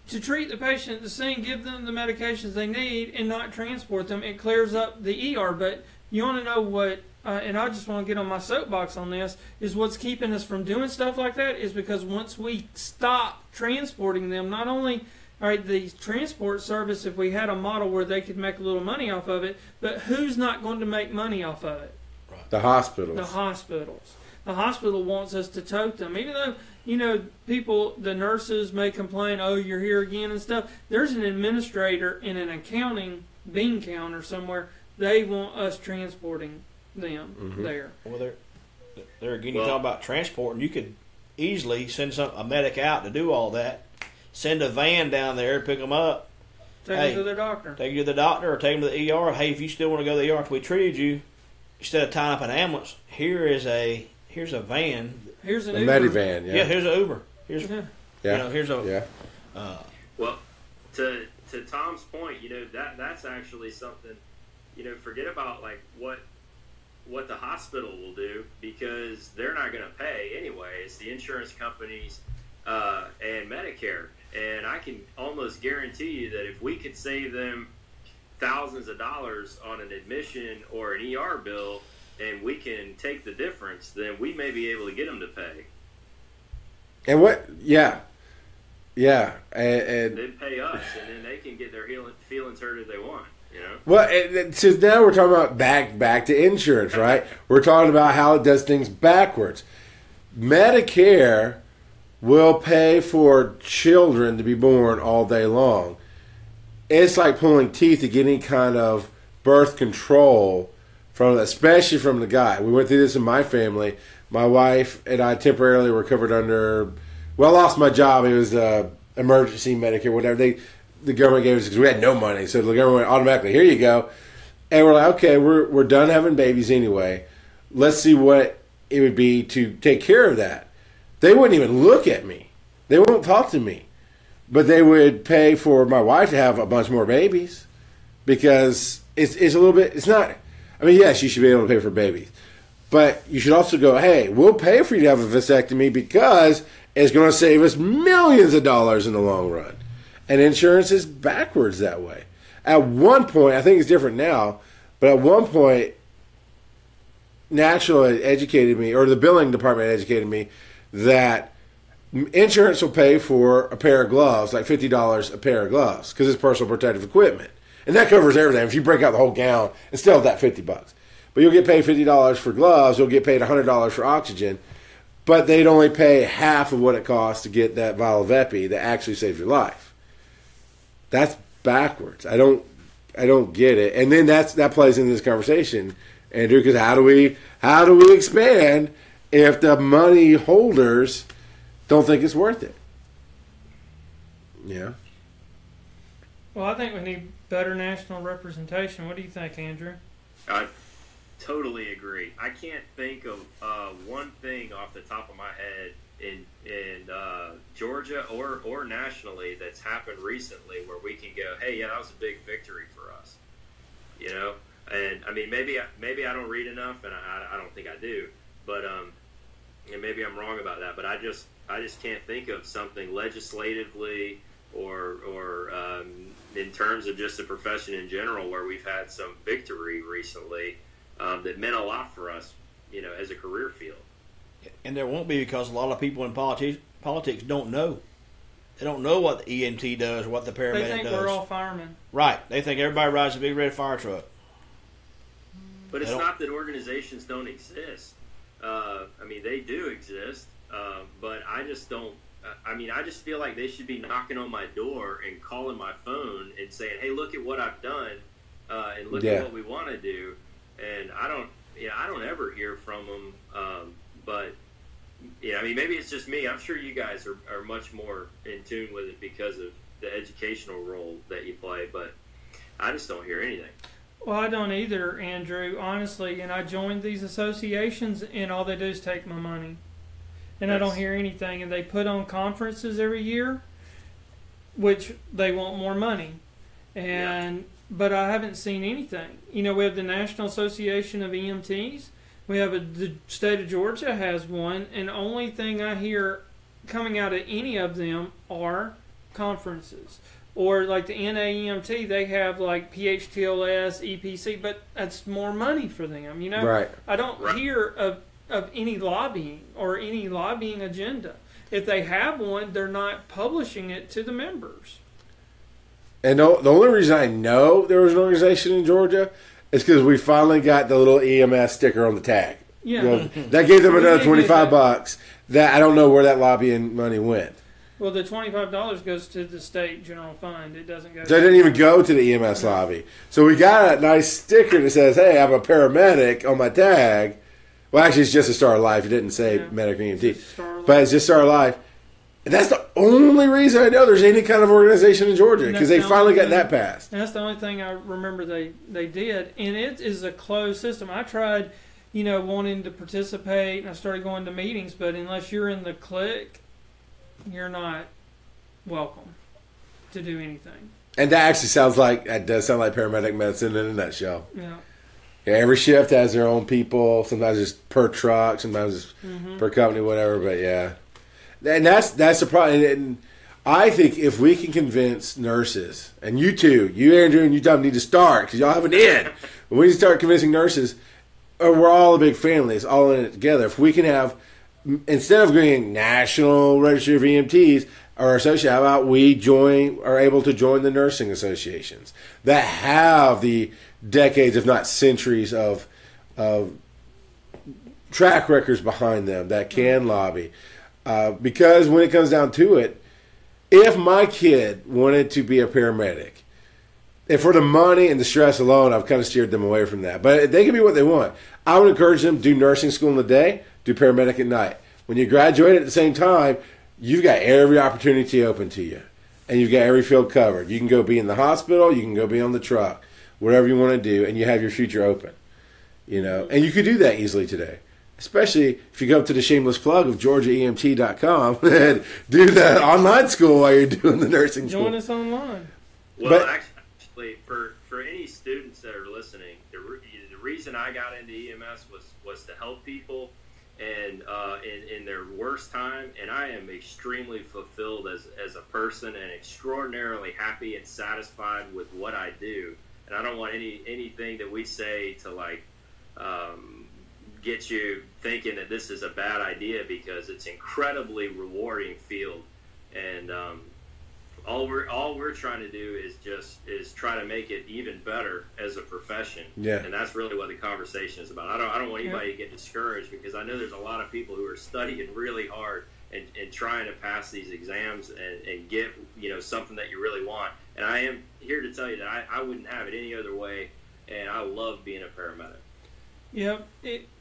to treat the patient at the scene, give them the medications they need, and not transport them. It clears up the ER. But you want to know what, and I just want to get on my soapbox on this, is what's keeping us from doing stuff like that is because once we stop transporting them, not only the transport service, if we had a model where they could make a little money off of it, but who's not going to make money off of it? The hospitals. The hospitals. The hospital wants us to tote them. Even though, people, the nurses may complain, oh, you're here again and stuff. There's an administrator in an accounting bean counter somewhere. They want us transporting them there. Well, there again, you talk about transporting. You could easily send a medic out to do all that. Send a van down there, pick them up. Take them to their doctor. Take them to the doctor or take them to the ER. Hey, if you still want to go to the ER after we treated you, instead of tying up an ambulance, here's a van. Here's an a Uber. Medivan, yeah. Yeah, here's an Uber. Here's Well, to Tom's point, that's actually something. Forget about like what the hospital will do, because they're not going to pay anyway. It's the insurance companies and Medicare, and I can almost guarantee you that if we could save them thousands of dollars on an admission or an ER bill, and we can take the difference, then we may be able to get them to pay. And what? Yeah. And they pay us, and then they can get their feelings hurt if they want. Well, so now we're talking about back to insurance, right? We're talking about how it does things backwards. Medicare will pay for children to be born all day long. It's like pulling teeth to get any kind of birth control especially from the guy. We went through this in my family. My wife and I temporarily were covered under. Well, I lost my job. It was emergency Medicare, whatever. The government gave us because we had no money, so the government automatically, here you go. And we're like, okay, we're done having babies anyway. Let's see what it would be to take care of that. They wouldn't even look at me. They won't talk to me. But they would pay for my wife to have a bunch more babies because it's a little bit. It's not. I mean, yes, you should be able to pay for babies. But you should also go, hey, we'll pay for you to have a vasectomy because it's going to save us millions of dollars in the long run. And insurance is backwards that way. At one point, I think it's different now, but at one point, National educated me, or the billing department educated me, that insurance will pay for a pair of gloves, like $50 a pair of gloves, because it's personal protective equipment. And that covers everything. If you break out the whole gown, it's still that $50. But you'll get paid $50 for gloves. You'll get paid $100 for oxygen. But they'd only pay half of what it costs to get that vial of epi that actually saves your life. That's backwards. I don't get it. And then that plays into this conversation, Andrew, because how do we expand if the money holders don't think it's worth it? Yeah. Well, I think we need better national representation. What do you think, Andrew? I totally agree. I can't think of one thing off the top of my head in Georgia or nationally that's happened recently where we can go, hey, yeah, that was a big victory for us. And I mean, maybe I don't read enough, and I don't think I do, but and maybe I'm wrong about that. But I just can't think of something legislatively or in terms of just the profession in general where we've had some victory recently that meant a lot for us, as a career field. And there won't be, because a lot of people in politics don't know. They don't know what the EMT does or what the paramedic does. They think we're all firemen. Right. They think everybody rides a big red fire truck. But it's not that organizations don't exist. I mean, they do exist, but I just don't. I mean, I just feel like they should be knocking on my door and calling my phone and saying, "Hey, look at what I've done, and look at what we want to do." And I don't ever hear from them. But I mean, maybe it's just me. I'm sure you guys are much more in tune with it because of the educational role that you play. But I just don't hear anything. Well, I don't either, Andrew, honestly. And I joined these associations, and all they do is take my money. And I don't hear anything. And they put on conferences every year, which they want more money. But I haven't seen anything. We have the National Association of EMTs. We have the state of Georgia has one. And the only thing I hear coming out of any of them are conferences. Or like the NAEMT, they have like PHTLS, EPC, but that's more money for them, Right. I don't hear of any lobbying or any lobbying agenda. If they have one, they're not publishing it to the members. And the only reason I know there was an organization in Georgia is because we finally got the little EMS sticker on the tag. Yeah. That gave them another $25. That I don't know where that lobbying money went. Well, the $25 goes to the state general fund. It doesn't go. So it didn't even go to the EMS lobby. So we got a nice sticker that says, "Hey, I'm a paramedic" on my tag. Well, actually, it's just a Star of Life. It didn't say medic or EMT, but it's just Star of Life. And that's the only reason I know there's any kind of organization in Georgia, because they finally got that passed. And that's the only thing I remember they did. And it is a closed system. I tried, wanting to participate, and I started going to meetings, but unless you're in the clique, you're not welcome to do anything. And that does sound like paramedic medicine in a nutshell. Yeah. Every shift has their own people. Sometimes it's per truck, sometimes it's per company, whatever. But yeah, and that's the problem. And I think if we can convince nurses, and you too, you Andrew and you Tom need to start because y'all have an in. When we start convincing nurses, we're all a big family. It's all in it together. If we can have, instead of going national registry of EMTs or association, how about we are able to join the nursing associations that have the decades, if not centuries, of track records behind them that can lobby. Because when it comes down to it, if my kid wanted to be a paramedic, and for the money and the stress alone, I've kind of steered them away from that. But they can be what they want. I would encourage them to do nursing school in the day, do paramedic at night. When you graduate at the same time, you've got every opportunity open to you. And you've got every field covered. You can go be in the hospital, you can go be on the truck, whatever you want to do, and you have your future open. And you could do that easily today. Especially if you go up to the shameless plug of GeorgiaEMT.com and do the online school while you're doing the nursing school. Join us online. Well, actually, for any students that are listening, the reason I got into EMS was to help people and in their worst time, and I am extremely fulfilled as a person and extraordinarily happy and satisfied with what I do. And I don't want anything that we say to get you thinking that this is a bad idea, because it's incredibly rewarding field, and all we're trying to do is try to make it even better as a profession. Yeah. And that's really what the conversation is about. I don't want anybody to get discouraged, because I know there's a lot of people who are studying really hard and trying to pass these exams and get something that you really want. And I am here to tell you that I wouldn't have it any other way, and I love being a paramedic. Yep.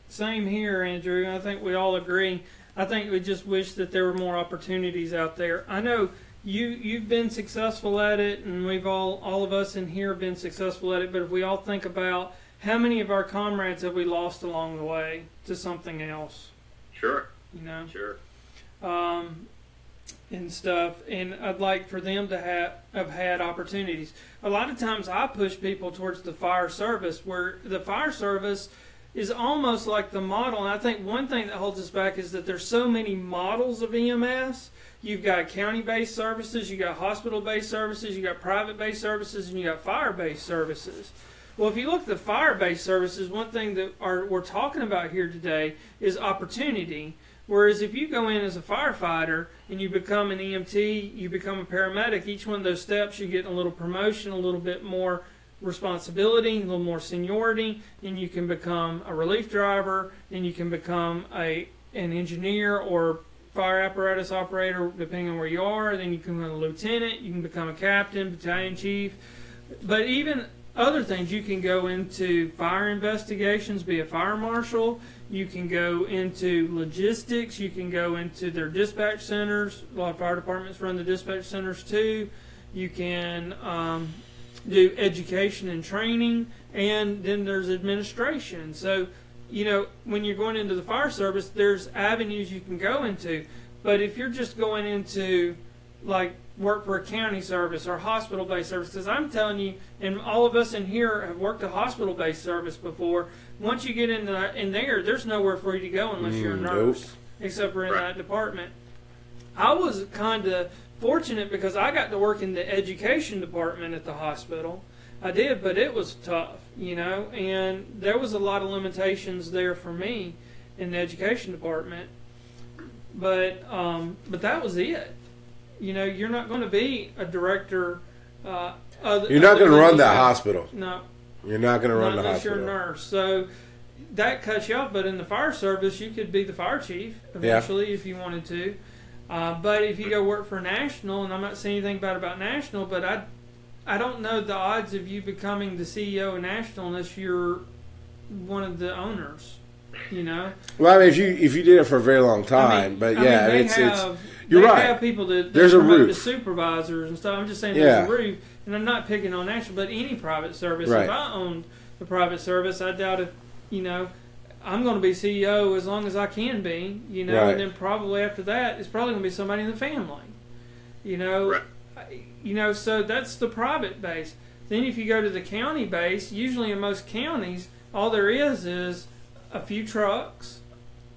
Same here, Andrew. I think we all agree. I think we just wish that there were more opportunities out there. I know you've been successful at it, and we've all of us in here have been successful at it, but if we all think about how many of our comrades have we lost along the way to something else? Sure. Sure. And stuff, and I'd like for them to have had opportunities. A lot of times I push people towards the fire service, where the fire service is almost like the model. And I think one thing that holds us back is that there's so many models of EMS. You've got county-based services, you've got hospital-based services, you've got private-based services, and you've got fire-based services. Well, if you look at the fire-based services, one thing that we're talking about here today is opportunity. Whereas if you go in as a firefighter and you become an EMT, you become a paramedic, each one of those steps you get a little promotion, a little bit more responsibility, a little more seniority, and you can become a relief driver, and you can become an engineer or fire apparatus operator, depending on where you are. Then you can become a lieutenant, you can become a captain, battalion chief. But even other things, you can go into fire investigations, be a fire marshal. You can go into logistics. You can go into their dispatch centers. A lot of fire departments run the dispatch centers too. You can do education and training, and then there's administration. So, when you're going into the fire service, there's avenues you can go into. But if you're just going into, like, work for a county service or hospital-based service, because I'm telling you, and all of us in here have worked a hospital-based service before, once you get in there, there's nowhere for you to go unless you're a nurse, except for in that department. I was kind of fortunate because I got to work in the education department at the hospital. I did, but it was tough, and there was a lot of limitations there for me in the education department. But that was it. You're not going to be a director. You're not going to run that hospital. No. You're not going to run the unless hospital. You're a nurse. So that cuts you off. But in the fire service, you could be the fire chief eventually if you wanted to. But if you go work for National, and I'm not saying anything bad about National, but I don't know the odds of you becoming the CEO of National unless you're one of the owners. Well, I mean, if you did it for a very long time, you're right. They have people that there's a promote roof. to supervisors and stuff. I'm just saying there's a roof, and I'm not picking on National, but any private service. Right. If I owned the private service, I doubt if I'm going to be CEO as long as I can be. Right. And then probably after that, it's probably going to be somebody in the family. Right. So that's the private base. Then if you go to the county base, usually in most counties, all there is a few trucks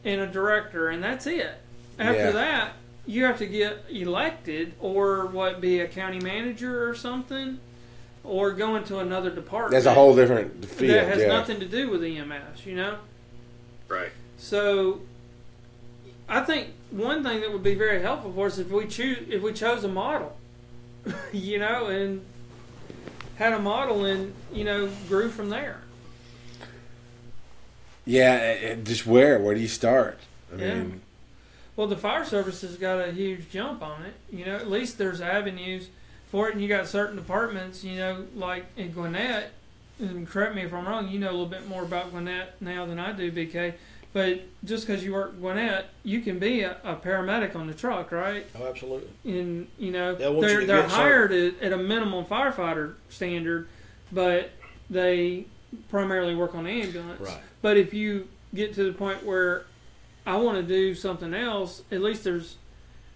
and a director, and that's it. After that, you have to get elected or be a county manager or something, or go into another department. That's a whole different field. That has nothing to do with EMS, Right. So I think one thing that would be very helpful for us if we chose a model, and had a model and grew from there. Yeah, just where do you start? I mean, well, the fire service has got a huge jump on it. At least there's avenues for it, and you got certain departments, like in Gwinnett. And correct me if I'm wrong. You know a little bit more about Gwinnett now than I do, BK. But just because you work Gwinnett, you can be a paramedic on the truck, right? Oh, absolutely. And they're hired at a minimum firefighter standard, but they primarily work on the ambulance. Right. But if you get to the point where I want to do something else, at least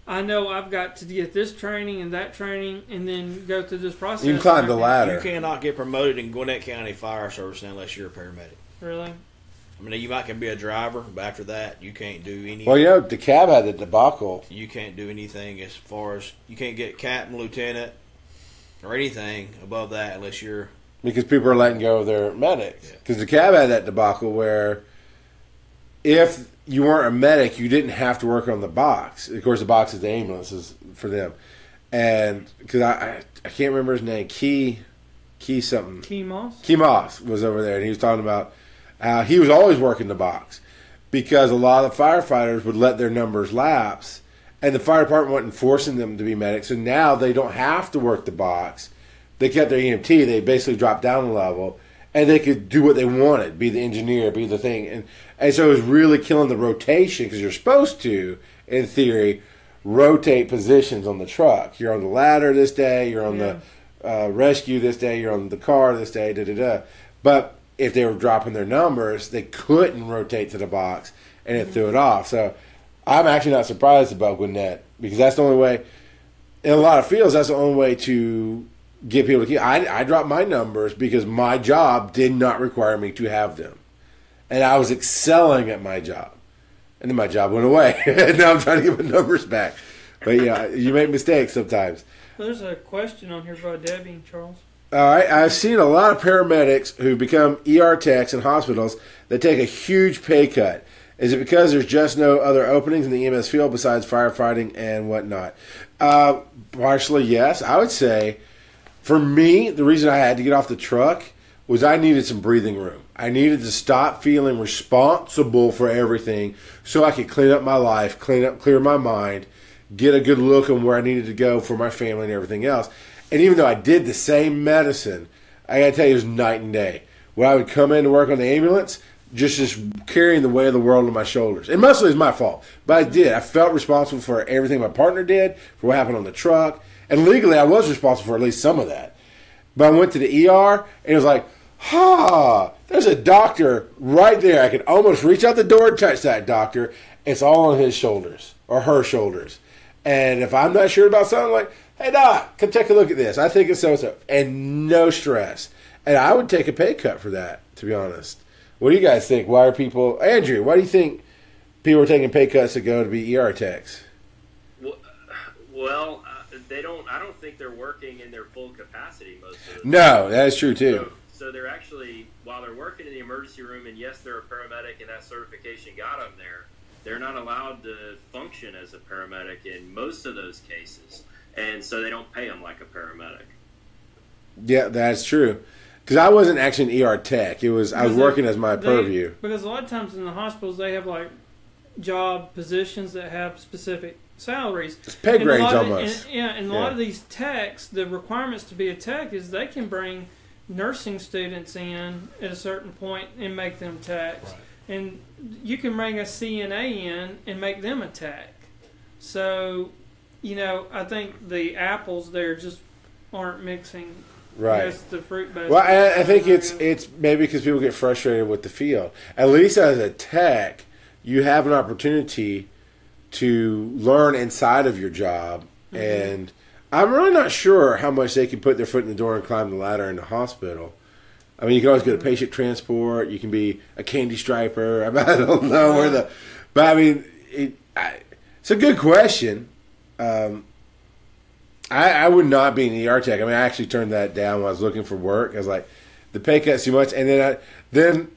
I know I've got to get this training and that training and then go through this process. You can climb the ladder. You cannot get promoted in Gwinnett County Fire Service unless you're a paramedic. Really? I mean, you might can be a driver, but after that, you can't do anything. Well, the cab had the debacle. You can't do anything as far as you can't get captain, lieutenant, or anything above that unless you're. Because people are letting go of their medics. Because the cab had that debacle where if you weren't a medic, you didn't have to work on the box. Of course, the box is the ambulances for them. And because I can't remember his name, Key something. Key Moss? Key Moss was over there, and he was talking about how he was always working the box because a lot of the firefighters would let their numbers lapse, and the fire department wasn't forcing them to be medics. So now they don't have to work the box. They kept their EMT. They basically dropped down a level, and they could do what they wanted, be the engineer, be the thing. And so it was really killing the rotation because you're supposed to, in theory, rotate positions on the truck. You're on the ladder this day. You're on the rescue this day. You're on the car this day, da-da-da. But if they were dropping their numbers, they couldn't rotate to the box, and it threw it off. So I'm actually not surprised about Gwinnett because that's the only way. In a lot of fields, that's the only way to get people to keep. I dropped my numbers because my job did not require me to have them. And I was excelling at my job. And then my job went away. And now I'm trying to get my numbers back. But yeah, you make mistakes sometimes. There's a question on here about Debbie, Charles. All right, I've seen a lot of paramedics who become ER techs in hospitals that take a huge pay cut. Is it because there's just no other openings in the EMS field besides firefighting and whatnot? Partially, yes. I would say, for me, the reason I had to get off the truck was I needed some breathing room. I needed to stop feeling responsible for everything so I could clean up my life, clear my mind, get a good look on where I needed to go for my family and everything else. And even though I did the same medicine, I got to tell you, it was night and day. When I would come in to work on the ambulance, just carrying the weight of the world on my shoulders. And mostly it's my fault, but I did. I felt responsible for everything my partner did, for what happened on the truck. And legally, I was responsible for at least some of that. But I went to the ER, and it was like, there's a doctor right there. I could almost reach out the door and touch that doctor. It's all on his shoulders or her shoulders. And if I'm not sure about something, I'm like, hey, doc, come take a look at this. I think it's so-and-so. And no stress. And I would take a pay cut for that, to be honest. What do you guys think? Why are people... Andrew, why do you think people are taking pay cuts to go to be ER techs? Well, they don't... I don't think they're working in their full capacity most of the time. No, that is true, too. So they're actually... While they're working in the emergency room, and yes, they're a paramedic, and that certification got them there, they're not allowed to function as a paramedic in most of those cases. And so they don't pay them like a paramedic. Yeah, that's true. Because I wasn't actually an ER tech. I was working as my purview. Because a lot of times in the hospitals, they have like job positions that have specific salaries. It's pay grades almost. And a lot of these techs, the requirements to be a tech is they can bring nursing students in at a certain point and make them techs. Right. And you can bring a CNA in and make them a tech. So, I think the apples there just aren't mixing. Right. The fruit basket. Well, I think it's maybe because people get frustrated with the field. At least as a tech, you have an opportunity to learn inside of your job. Mm-hmm. And I'm really not sure how much they can put their foot in the door and climb the ladder in the hospital. I mean, you can always go to patient transport. You can be a candy striper. I don't know where the... But, I mean, it's a good question. I would not be an ER tech. I mean, I actually turned that down when I was looking for work. I was like, the pay cut's too much. And then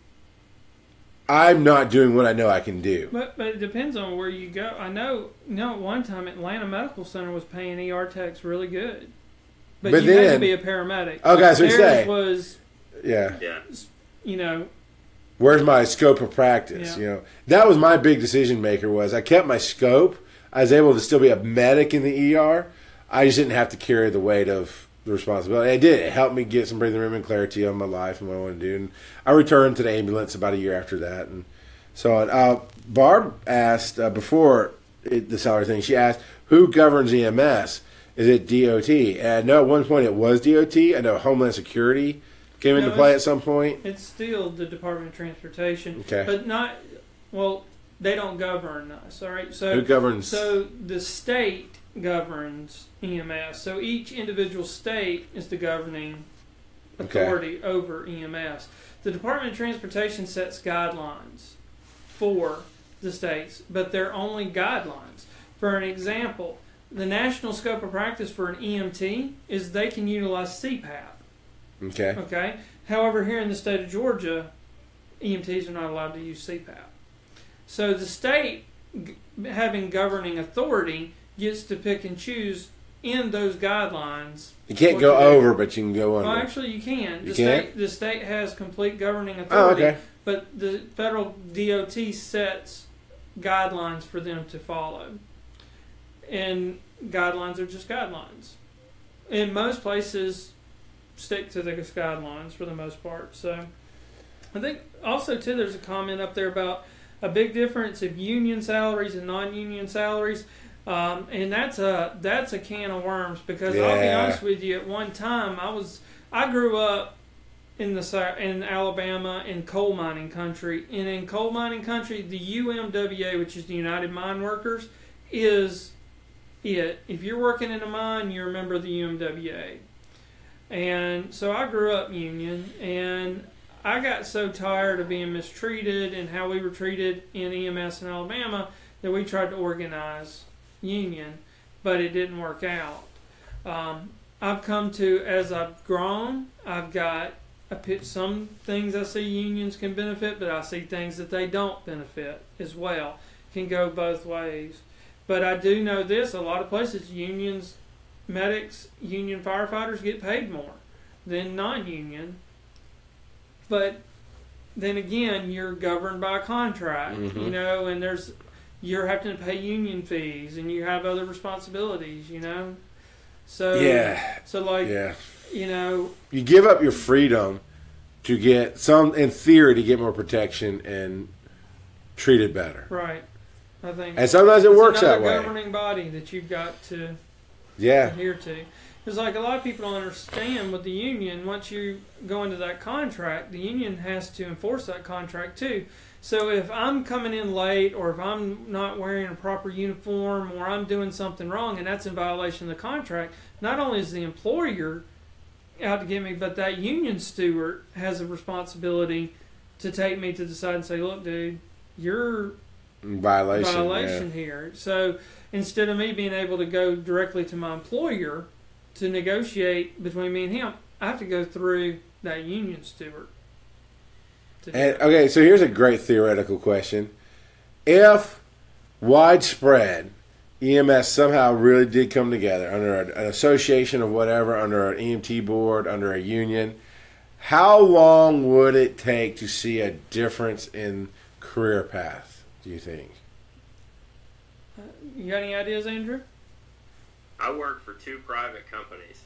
I'm not doing what I know I can do. But it depends on where you go. I know at one time Atlanta Medical Center was paying ER techs really good. But you had to be a paramedic. Okay, so you say. Was... Yeah. Where's my scope of practice? Yeah. That was my big decision maker. Was I kept my scope. I was able to still be a medic in the ER. I just didn't have to carry the weight of the responsibility. It did. It helped me get some breathing room and clarity on my life and what I want to do. And I returned to the ambulance about a year after that, and so on. Barb asked before the salary thing. She asked, "Who governs EMS? Is it DOT?" And I know at one point it was DOT. I know Homeland Security came into play at some point. It's still the Department of Transportation. Okay. But not, they don't govern us, all right? So who governs? So the state governs EMS. So each individual state is the governing authority over EMS. The Department of Transportation sets guidelines for the states, but they're only guidelines. For an example, the national scope of practice for an EMT is they can utilize CPAP. Okay. However, here in the state of Georgia, EMTs are not allowed to use CPAP. So the state, having governing authority, gets to pick and choose in those guidelines. You can't go over, but you can go under. Well, actually, you can. The state has complete governing authority. Oh, okay. But the federal DOT sets guidelines for them to follow. And guidelines are just guidelines. In most places, stick to the guidelines for the most part. So I think also too there's a comment up there about a big difference of union salaries and non-union salaries, and that's a can of worms because I'll be honest with you, at one time I grew up in Alabama in coal mining country, and in coal mining country the UMWA, which is the United Mine Workers, is it. If you're working in a mine, you're a member of the UMWA. And so I grew up union, and I got so tired of being mistreated and how we were treated in EMS in Alabama that we tried to organize union, but it didn't work out. I've come to, as I've grown, I've got some things I see unions can benefit, but I see things that they don't benefit as well. Can go both ways. But I do know this: a lot of places, unions, medics, union firefighters get paid more than non-union. But then again, you're governed by a contract, you know, and you're having to pay union fees, and you have other responsibilities, you know. So you know, you give up your freedom to get in theory, to get more protection and treated better. Right. I think, and sometimes it works that way. It's another governing body that you've got to adhere to. Because like a lot of people don't understand with the union, once you go into that contract, the union has to enforce that contract too. So if I'm coming in late, or if I'm not wearing a proper uniform, or I'm doing something wrong, and that's in violation of the contract, not only is the employer out to get me, but that union steward has a responsibility to take me to the side and say, look, dude, you're violation here. So instead of me being able to go directly to my employer to negotiate between me and him, I have to go through that union steward. Okay, so here's a great theoretical question. If widespread EMS somehow really did come together under an association of whatever, under an EMT board, under a union, how long would it take to see a difference in career path, do you think? You got any ideas, Andrew? I work for 2 private companies.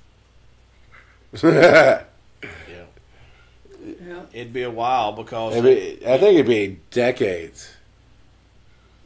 Yeah. It'd be a while because I think it'd be decades.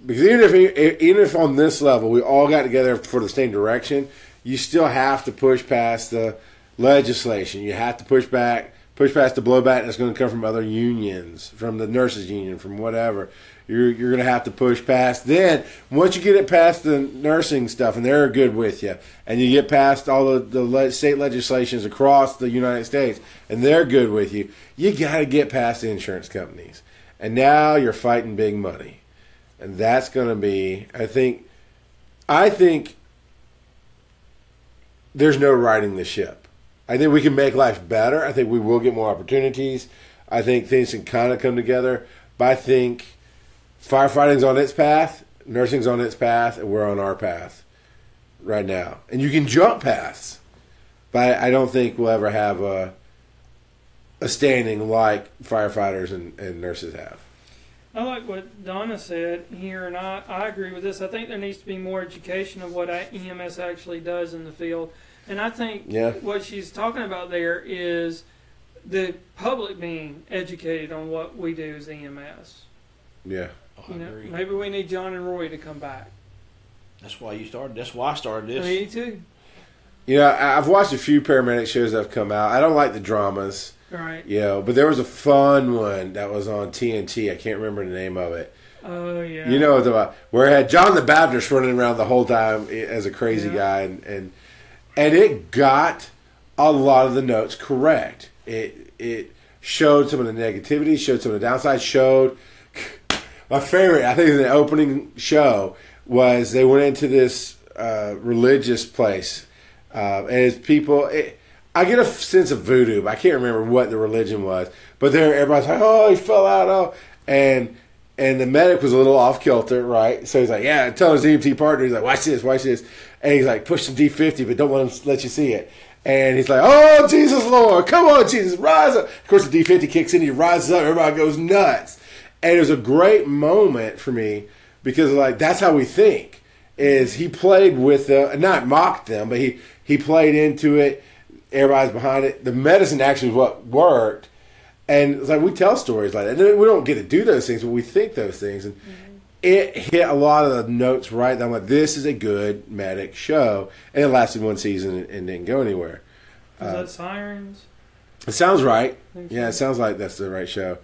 Because even if on this level we all got together for the same direction, you still have to push past the legislation. You have to push past the blowback that's going to come from other unions, from the nurses union, from whatever. You're going to have to push past. Then, once you get it past the nursing stuff, and they're good with you, and you get past all the state legislations across the United States, and they're good with you, you got to get past the insurance companies. And now you're fighting big money. And that's going to be, I think there's no riding the ship. I think we can make life better. I think we will get more opportunities. I think things can kind of come together. But I think firefighting's on its path, nursing's on its path, and we're on our path right now. And you can jump paths. But I don't think we'll ever have a standing like firefighters and nurses have. I like what Donna said here, and I agree with this. I think there needs to be more education of what EMS actually does in the field. And I think what she's talking about there is the public being educated on what we do as EMS. Yeah. I agree. Maybe we need John and Roy to come back. That's why you started. That's why I started this. Me too. You know, I've watched a few paramedic shows that have come out. I don't like the dramas. Right. But there was a fun one that was on TNT. I can't remember the name of it. Oh, yeah. You know what I'm talking about, where it had John the Baptist running around the whole time as a crazy guy, and it got a lot of the notes correct. It showed some of the negativity, showed some of the downsides, showed my favorite, I think, in the opening show was they went into this religious place, and it's people. I get a sense of voodoo, but I can't remember what the religion was. But everybody's like, "Oh, he fell out!" Oh, and the medic was a little off kilter, right? So he's like, "Yeah," telling his EMT partner, he's like, "Watch this," and he's like, "Push some D50, but don't let you see it." And he's like, "Oh, Jesus Lord, come on, Jesus, rise up!" Of course, the D50 kicks in, he rises up, everybody goes nuts, and it was a great moment for me because like that's how we think. Is he played with not mocked them, but he played into it. Everybody's behind it. The medicine actually is what worked. And it's like we tell stories like that. And we don't get to do those things, but we think those things. And it hit a lot of the notes right. And I'm like, this is a good medic show. And it lasted one season and didn't go anywhere. Is that Sirens? It sounds right. Yeah, it sounds like that's the right show.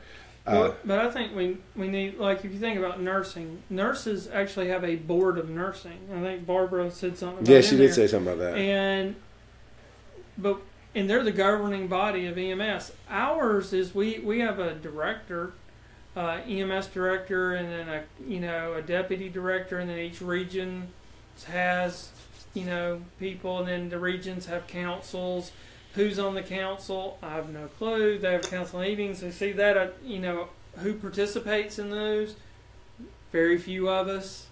But I think we need, like, if you think about nursing, nurses actually have a board of nursing. I think Barbara said something about that. Yeah, she did say something about that. And they're the governing body of EMS. Ours is we have a director, EMS director, and then a deputy director, and then each region has people, and then the regions have councils, Who's on the council? I have no clue. They have council meetings. They see that, who participates in those? Very few of us.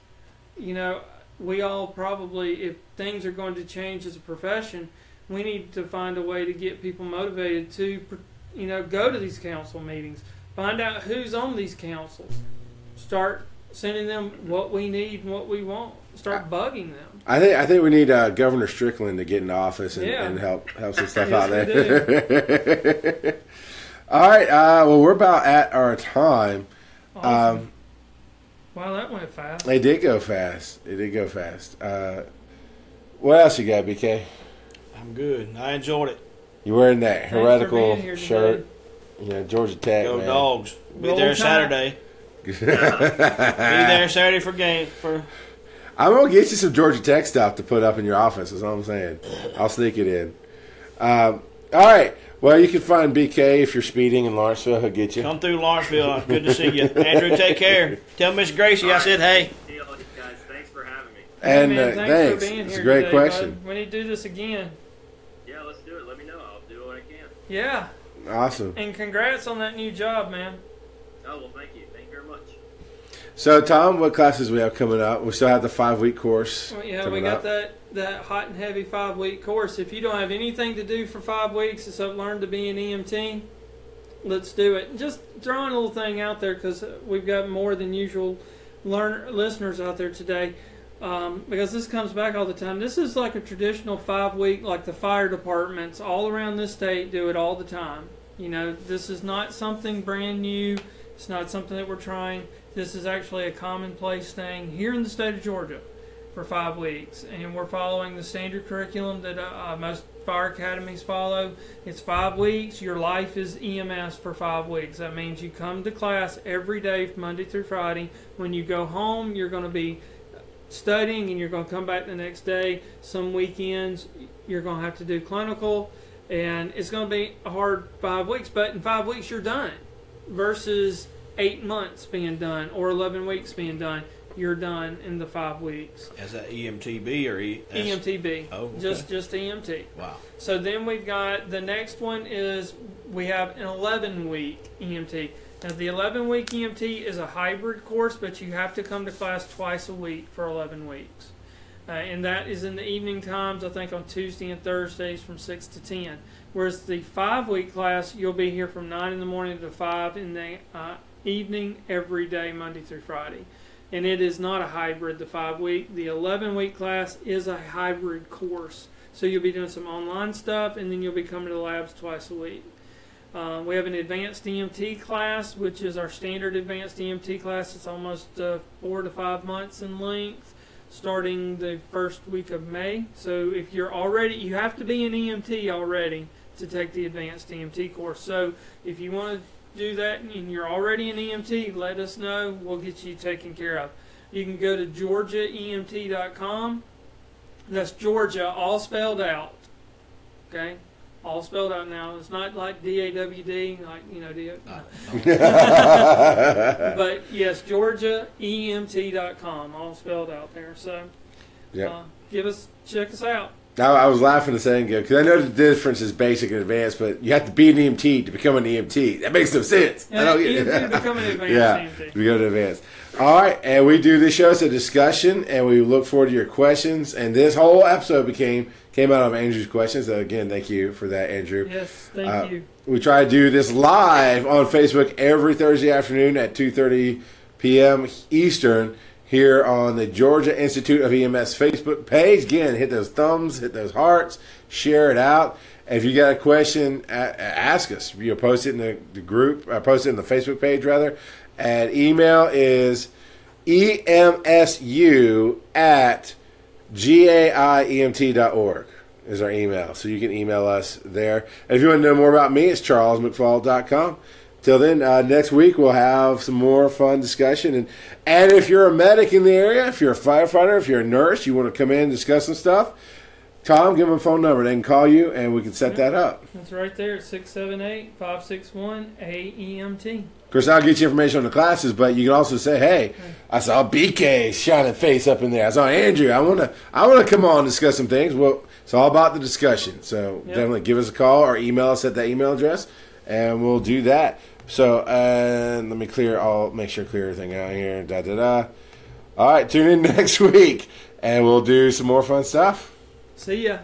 We all probably, if things are going to change as a profession, we need to find a way to get people motivated to, go to these council meetings. Find out who's on these councils. Start sending them what we need and what we want. Start bugging them. I think we need Governor Strickland to get into office and help some stuff out there. All right. Well, we're about at our time. Awesome. Wow, that went fast. It did go fast. What else you got, BK? I'm good. I enjoyed it. You wearing that Thanks for heretical being here shirt? Georgia Tech. Go man. Dogs. Be Roll there Tide. Saturday. Be there Saturday for game. I'm gonna get you some Georgia Tech stuff to put up in your office. That's all I'm saying. I'll sneak it in. All right. Well, you can find BK if you're speeding in Lawrenceville. He'll get you. Come through Lawrenceville. Good to see you. Andrew, take care. Tell Miss Gracie I said hey. See you guys. Thanks for having me. And Hey, man, thanks. for being It's here a great today, question. bud. We need to do this again. Yeah, let's do it. Let me know. I'll do what I can. Yeah. Awesome. And congrats on that new job, man. Oh, well, thank you. Thank you very much. So, Tom, what classes we have coming up? We still have the 5-week course. Well, yeah, we coming got up. that hot and heavy 5-week course. If you don't have anything to do for 5 weeks except learn to be an EMT, let's do it. Just throwing a little thing out there because we've got more than usual listeners out there today. Because this comes back all the time. This is like a traditional 5-week, like the fire departments all around this state do it all the time. This is not something brand new. It's not something that we're trying. This is actually a commonplace thing here in the state of Georgia for 5 weeks. And we're following the standard curriculum that most fire academies follow. It's 5 weeks. Your life is EMS for 5 weeks. That means you come to class every day, Monday through Friday. When you go home, you're going to be studying and you're going to come back the next day. Some weekends, you're going to have to do clinical. And it's going to be a hard 5 weeks. But in 5 weeks, you're done. Versus 8 months being done or 11 weeks being done. You're done in the 5 weeks. Is that EMTB or EMTB. Oh, okay. Just EMT. Wow. So then we've got the next one is we have an 11-week EMT. Now the 11-week EMT is a hybrid course, but you have to come to class twice a week for 11 weeks. And that is in the evening times, I think on Tuesday and Thursdays from 6 to 10. Whereas the 5-week class, you'll be here from 9 in the morning to 5 in the evening every day, Monday through Friday. And it is not a hybrid, the 5-week. The 11-week class is a hybrid course. So you'll be doing some online stuff, and then you'll be coming to the labs twice a week. We have an advanced EMT class, which is our standard advanced EMT class. It's almost 4 to 5 months in length, starting the first week of May. So if you're already, you have to be an EMT already to take the advanced EMT course. So if you want to do that and you're already an EMT, let us know. We'll get you taken care of. You can go to GeorgiaEMT.com. That's Georgia, all spelled out. Okay? All spelled out now. It's not like DAWD, but yes, GeorgiaEMT.com, all spelled out there. So check us out. I was laughing a second ago because I know the difference is basic and advanced, but you have to be an EMT to become an EMT. That makes no sense. I don't get it. EMT to become an advanced EMT. We go to advanced. All right, and we do this show as a discussion, and we look forward to your questions. And this whole episode came out of Andrew's questions. So again, thank you for that, Andrew. Yes, thank you. We try to do this live on Facebook every Thursday afternoon at 2:30 p.m. Eastern. Here on the Georgia Institute of EMS Facebook page. Again, hit those thumbs, hit those hearts, share it out. And if you got a question, ask us. Post it in the group, post it in the Facebook page, rather. And email is emsu@gaiemt.org is our email. So you can email us there. And if you want to know more about me, it's charlesmcfall.com. Till then, next week we'll have some more fun discussion. And if you're a medic in the area, if you're a firefighter, if you're a nurse, you want to come in and discuss some stuff, Tom, give them a phone number. They can call you, and we can set that up. That's right there at 678-561-AEMT. Of course, I'll get you information on the classes, but you can also say, hey, I saw BK's shining face up in there. I saw Andrew. I want to come on and discuss some things. Well, It's all about the discussion. So definitely give us a call or email us at that email address, and we'll do that. So let me clear. I'll make sure I clear everything out here. All right, tune in next week, and we'll do some more fun stuff. See ya.